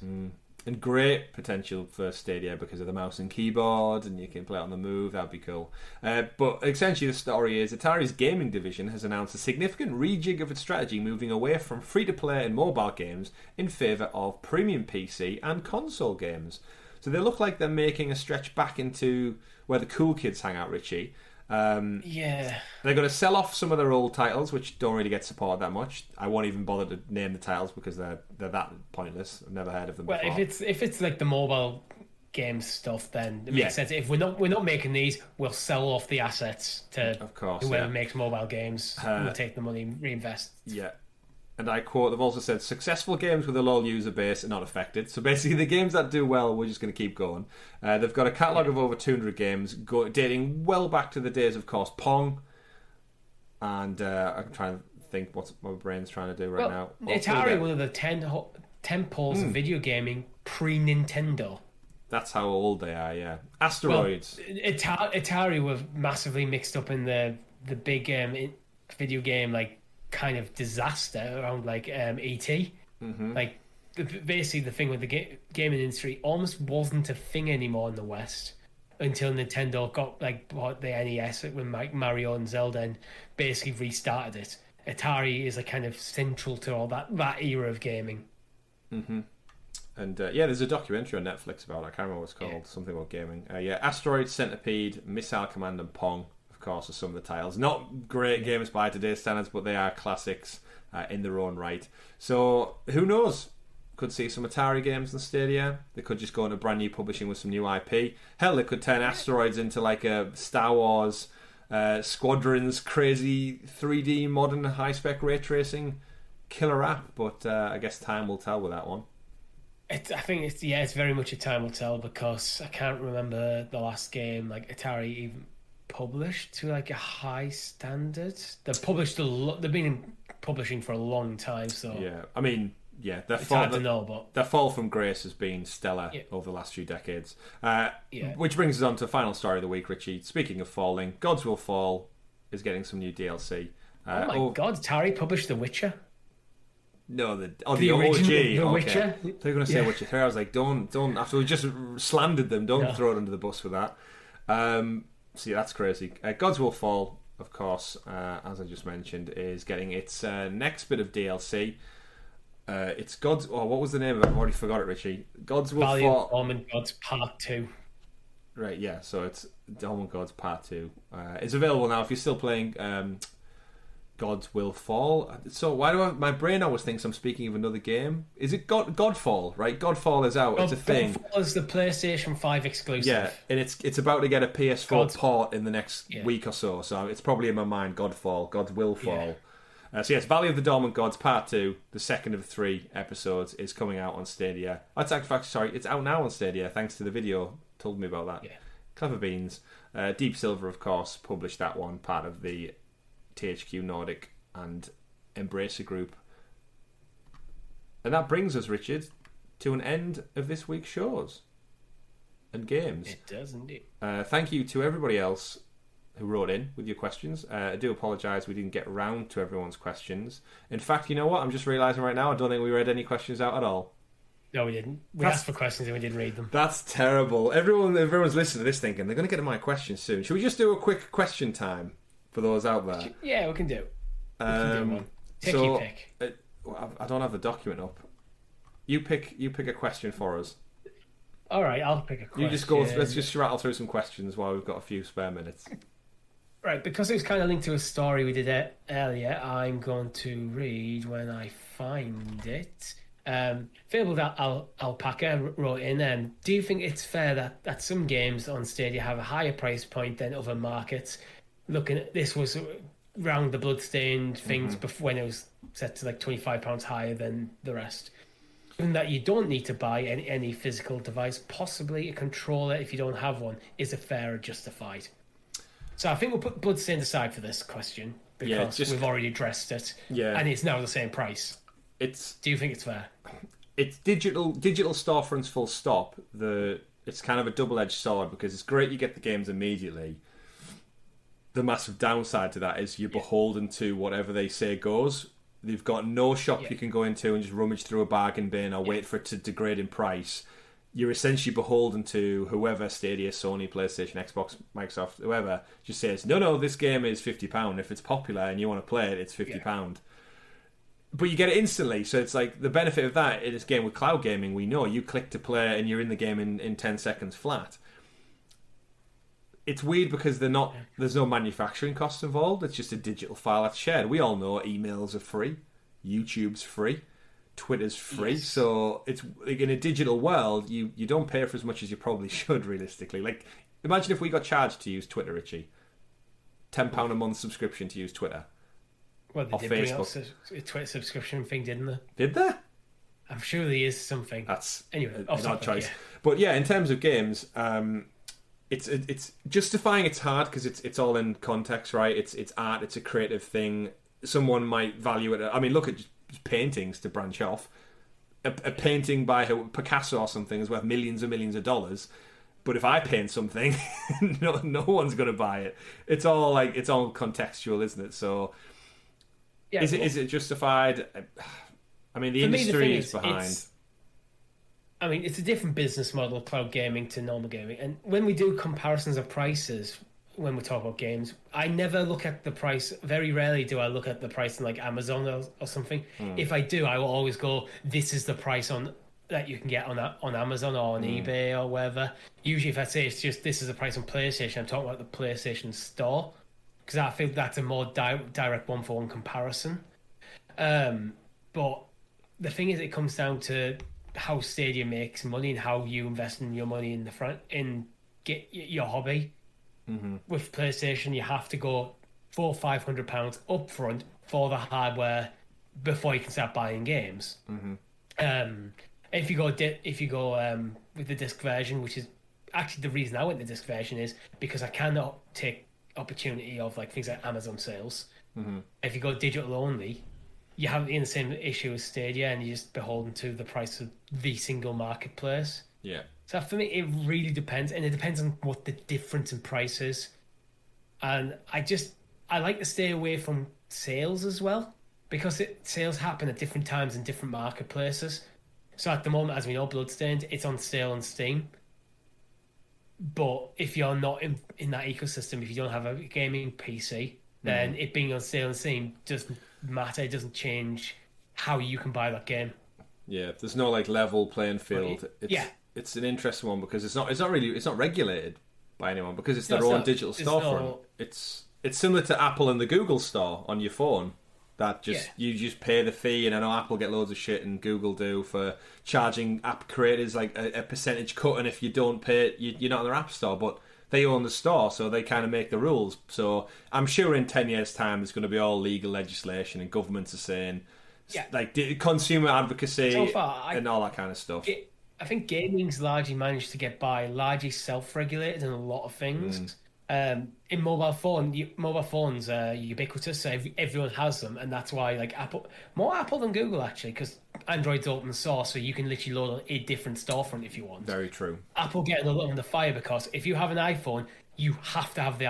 And great potential for Stadia because of the mouse and keyboard, and you can play it on the move. That'd be cool. But essentially, the story is Atari's gaming division has announced a significant rejig of its strategy, moving away from free-to-play and mobile games in favour of premium PC and console games. So they look like they're making a stretch back into where the cool kids hang out, Richie. Yeah. They're going to sell off some of their old titles, which don't really get supported that much. I won't even bother to name the titles because they're that pointless. I've never heard of them before. If it's like the mobile game stuff, then it makes sense. If we're not making these, we'll sell off the assets to whoever makes mobile games. We'll take the money and reinvest. Yeah. And I quote, they've also said, successful games with a low user base are not affected. So basically, the games that do well, we're just going to keep going. They've got a catalogue of over 200 games, dating well back to the days, of course, Pong. And I'm trying to think what my brain's trying to do right now. Atari, one of the 10 poles of video gaming pre-Nintendo. That's how old they are, yeah. Asteroids. Well, Atari were massively mixed up in the big video game, like, kind of disaster around like ET. Like basically the thing with the gaming industry almost wasn't a thing anymore in the West until Nintendo bought the NES when Mario and Zelda and basically restarted it. Atari is a kind of central to all that era of gaming. And there's a documentary on Netflix about it. I can't remember what it's called. Something about gaming. Asteroid, Centipede, Missile Command, and Pong. Of course, are some of the titles. Not great games by today's standards, but they are classics in their own right. So who knows? Could see some Atari games in Stadia. They could just go into brand new publishing with some new IP. Hell, they could turn Asteroids into like a Star Wars Squadrons crazy 3D modern high spec ray tracing killer app. But I guess time will tell with that one. I think it's very much a time will tell, because I can't remember the last game like Atari even published to like a high standard. They've published they've been in publishing for a long time, so I mean, it's hard to know, but their fall from grace has been stellar over the last few decades. Which brings us on to the final story of the week, Richie. Speaking of falling, Gods Will Fall is getting some new DLC. Oh my god, Atari published The Witcher. No, the OG. The Witcher. They're going to say Witcher 3. I was like, don't. After we just slandered them, don't throw it under the bus for that. See, that's crazy. Gods Will Fall, of course, as I just mentioned, is getting its next bit of DLC. It's Gods... Oh, what was the name of it? I've already forgot it, Richie. Gods Will Fall... Valiant Dormant Gods Part 2. Right, yeah, so it's Dormant Gods Part 2. It's available now if you're still playing Gods Will Fall. So why do my brain always thinks I'm speaking of another game? Is it Godfall, right? Godfall is out. It's a thing. Godfall is the PlayStation 5 exclusive. Yeah, and it's about to get a PS4 port in the next week or so. So it's probably in my mind. Godfall, Gods Will Fall. Valley of the Dormant Gods Part 2, the second of 3 episodes, is coming out on Stadia. It's out now on Stadia, thanks to the video. Told me about that. Yeah. Clever beans. Deep Silver, of course, published that one, part of the THQ Nordic and Embracer Group. And that brings us, Richard, to an end of this week's shows and games. It does indeed. Thank you to everybody else who wrote in with your questions. I do apologise we didn't get round to everyone's questions. In fact, you know what? I'm just realising right now I don't think we read any questions out at all. No, we didn't. We asked for questions and we didn't read them. That's terrible. Everyone's listening to this thinking they're going to get to my questions soon. Should we just do a quick question time for those out there? Yeah, we can do. We can do one. Your pick. I don't have the document up. You pick a question for us. All right, I'll pick a question. You just go. Let's just rattle through some questions while we've got a few spare minutes. Right, because it was kind of linked to a story we did earlier, I'm going to read when I find it. Fabled Alpaca wrote in, do you think it's fair that some games on Stadia have a higher price point than other markets? Looking at this was around the Bloodstained things before, when it was set to like £25 higher than the rest. Given that you don't need to buy any physical device, possibly a controller if you don't have one, is it fair or justified? So I think we'll put Bloodstained aside for this question because we've already addressed it. Yeah, and it's now the same price. Do you think it's fair? It's digital storefronts full stop. It's kind of a double-edged sword because it's great you get the games immediately. The massive downside to that is you're beholden to whatever they say goes. They've got no shop you can go into and just rummage through a bargain bin or wait for it to degrade in price. You're essentially beholden to whoever, Stadia, Sony, PlayStation, Xbox, Microsoft, whoever, just says, no, this game is £50. If it's popular and you want to play it, it's £50. but you get it instantly. So it's like the benefit of that in this game with cloud gaming. We know you click to play and you're in the game in 10 seconds flat. It's weird because there's no manufacturing costs involved. It's just a digital file that's shared. We all know emails are free, YouTube's free, Twitter's free. Yes. So it's like in a digital world, you don't pay for as much as you probably should realistically. Like imagine if we got charged to use Twitter, Richie. £10 a month subscription to use Twitter. Well, they did bring out a Twitter subscription thing, didn't they? Did they? I'm sure there is something. That's anyway, an odd choice. Yeah. But yeah, in terms of games, it's justifying it's hard because it's all in context, right? It's art, it's a creative thing. Someone might value it. I mean, look at just paintings to branch off. A painting by Picasso or something is worth millions and millions of dollars. But if I paint something, no one's going to buy it. It's all contextual, isn't it? So, yeah, is it justified? I mean, the industry is behind. I mean, it's a different business model, cloud gaming to normal gaming. And when we do comparisons of prices, when we talk about games, I never look at the price. Very rarely do I look at the price on like Amazon or something. If I do, I will always go, this is the price that you can get on Amazon or on eBay or wherever. Usually if I say it's just this is the price on PlayStation, I'm talking about the PlayStation Store. Because I feel that's a more direct one-for-one comparison. But the thing is, it comes down to how Stadia makes money and how you invest in your money in get your hobby. Mm-hmm. With PlayStation, you have to go £400-500 up front for the hardware before you can start buying games. Mm-hmm. If you go with the disc version, which is actually the reason I went the disc version, is because I cannot take opportunity of like things like Amazon sales. Mm-hmm. If you go digital only, you have the same issue with Stadia, and you're just beholden to the price of the single marketplace. Yeah. So for me, it really depends, and it depends on what the difference in price is. And I like to stay away from sales as well, because sales happen at different times in different marketplaces. So at the moment, as we know, Bloodstained, it's on sale on Steam. But if you're not in that ecosystem, if you don't have a gaming PC, then it being on sale on Steam doesn't matter. It doesn't change how you can buy that game. Yeah, there's no like level playing field. It's an interesting one because it's not regulated by anyone because it's their own digital storefront. It's similar to Apple and the Google Store on your phone. That you just pay the fee, and I know Apple get loads of shit and Google do for charging app creators like a percentage cut, and if you don't pay it, you're not in their app store, but they own the store, so they kind of make the rules. So I'm sure in 10 years' time there's going to be all legal legislation and governments are saying like consumer advocacy and all that kind of stuff. I think gaming's largely managed to get by largely self-regulated in a lot of things. In mobile phones are ubiquitous, so everyone has them, and that's why like more Apple than Google actually, because Android's open source, so you can literally load on a different storefront if you want. Very true. Apple getting a little on the fire because if you have an iPhone, you have to have the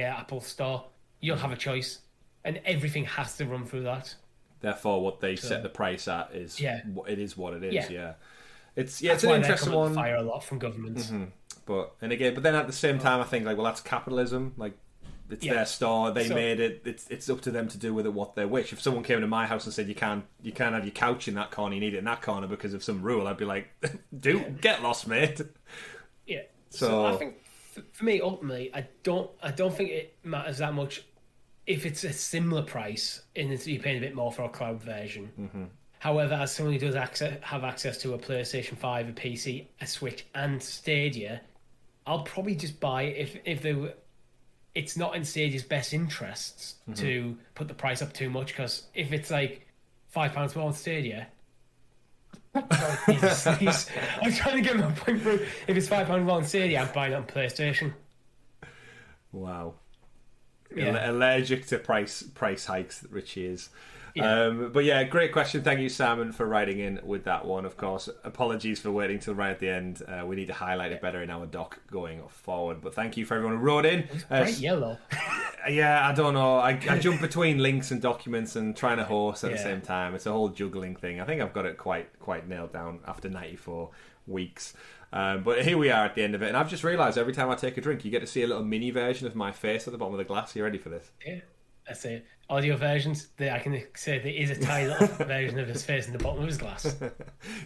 Apple Store. You don't have a choice, and everything has to run through that. Therefore, what they set the price at is it is what it is. Yeah, it's that's an why interesting one. Fire a lot from governments. Mm-hmm. But then at the same time, I think like, well, that's capitalism. Like, it's their store. They made it. It's up to them to do with it what they wish. If someone came to my house and said you can't have your couch in that corner, you need it in that corner because of some rule, I'd be like, get lost, mate. Yeah. So I think for me, ultimately, I don't think it matters that much if it's a similar price and you're paying a bit more for a cloud version. Mm-hmm. However, as someone who does have access to a PlayStation 5, a PC, a Switch, and Stadia, I'll probably just buy it if it's not in Stadia's best interests to put the price up too much, because if it's like £5 more on Stadia... I'm trying to get my point through. If it's £5 more on Stadia, I'm buying it on PlayStation. Wow. Yeah. Allergic to price hikes, Richie is. Yeah. But yeah, great question. Thank you, Simon, for writing in with that one. Of course, apologies for waiting till right at the end. We need to highlight it better in our doc going forward. But thank you for everyone who wrote in. It's bright yellow. Yeah, I don't know. I jump between links and documents and trying to host at the same time. It's a whole juggling thing. I think I've got it quite nailed down after 94 weeks. But here we are at the end of it, and I've just realised every time I take a drink, you get to see a little mini version of my face at the bottom of the glass. Are you ready for this? Yeah, I see it. audio versions, I can say there is a tiny little version of his face in the bottom of his glass.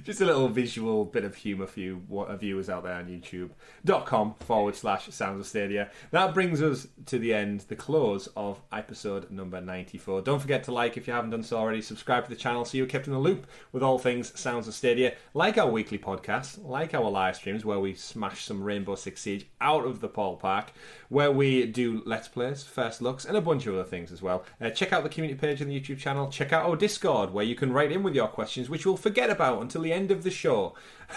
Just a little visual bit of humour for you viewers out there on youtube.com/Sounds of Stadia. That brings us to the end, the close of episode number 94. Don't forget to like if you haven't done so already. Subscribe to the channel so you're kept in the loop with all things Sounds of Stadia. Like our weekly podcast, like our live streams where we smash some Rainbow Six Siege out of the ballpark, where we do Let's Plays, First Looks, and a bunch of other things as well. Check out the community page on the YouTube channel. Check out our Discord where you can write in with your questions, which we'll forget about until the end of the show.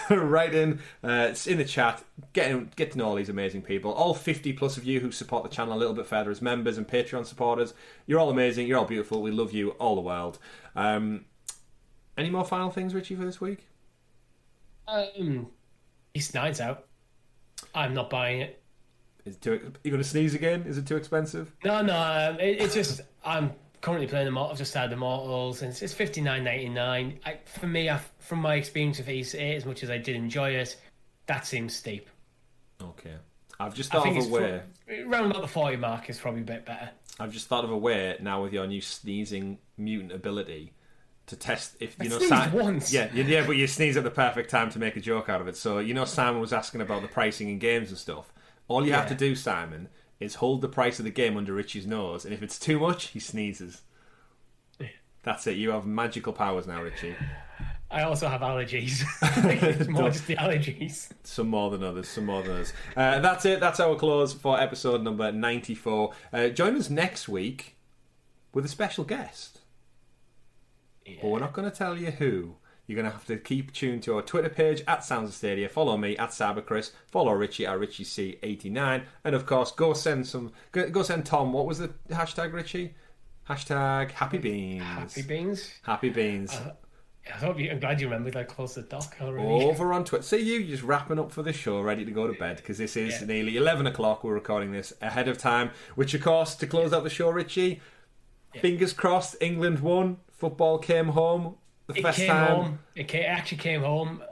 Write in, it's in the chat. Get to know all these amazing people. All 50 plus of you who support the channel a little bit further as members and Patreon supporters. You're all amazing. You're all beautiful. We love you, all the world. Any more final things, Richie, for this week? East Nine's out. I'm not buying it. Is it too? You going to sneeze again? Is it too expensive? No. It's just I'm currently playing Immortals. I've just started Immortals, and it's $59.99. For me, from my experience with ESA, as much as I did enjoy it, that seems steep. Okay, I've just thought of a way. Around about the 40 mark is probably a bit better. I've just thought of a way now with your new sneezing mutant ability to test if you know. Once. Yeah, but you sneeze at the perfect time to make a joke out of it. So Simon was asking about the pricing in games and stuff. All you have to do, Simon, is hold the price of the game under Richie's nose, and if it's too much, he sneezes. That's it. You have magical powers now, Richie. I also have allergies. It's more just the allergies. Some more than others. That's it. That's our close for episode number 94. Join us next week with a special guest. Yeah. But we're not going to tell you who. You're going to have to keep tuned to our Twitter page at Sounds of Stadia. Follow me at CyberChris. Follow Richie at RichieC89. And of course, go send Tom. What was the hashtag, Richie? Hashtag Happy Beans. Happy Beans? Happy Beans. I'm glad you remembered that close to the doc already. Over on Twitter. See you just wrapping up for the show, ready to go to bed, because this is nearly 11 o'clock. We're recording this ahead of time, which of course, to close out the show, Richie, fingers crossed, England won. Football came home. It actually came home.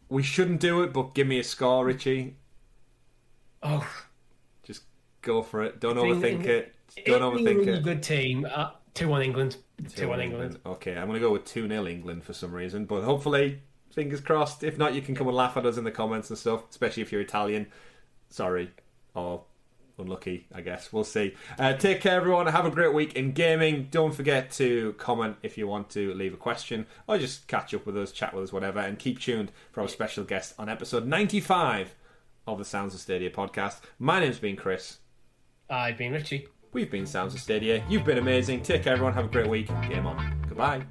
We shouldn't do it, but give me a score, Richie. Oh. Just go for it. Don't overthink it. Don't overthink it. Good team. 2-1 England. 2-1 England. Okay, I'm going to go with 2-0 England for some reason, but hopefully, fingers crossed. If not, you can come and laugh at us in the comments and stuff, especially if you're Italian. Sorry. Or unlucky, I guess. We'll see. Take care, everyone. Have a great week in gaming. Don't forget to comment if you want to leave a question or just catch up with us, chat with us, whatever. And keep tuned for our special guest on episode 95 of the Sounds of Stadia podcast. My name's been Chris. I've been Richie. We've been Sounds of Stadia. You've been amazing. Take care, everyone. Have a great week. Game on. Goodbye.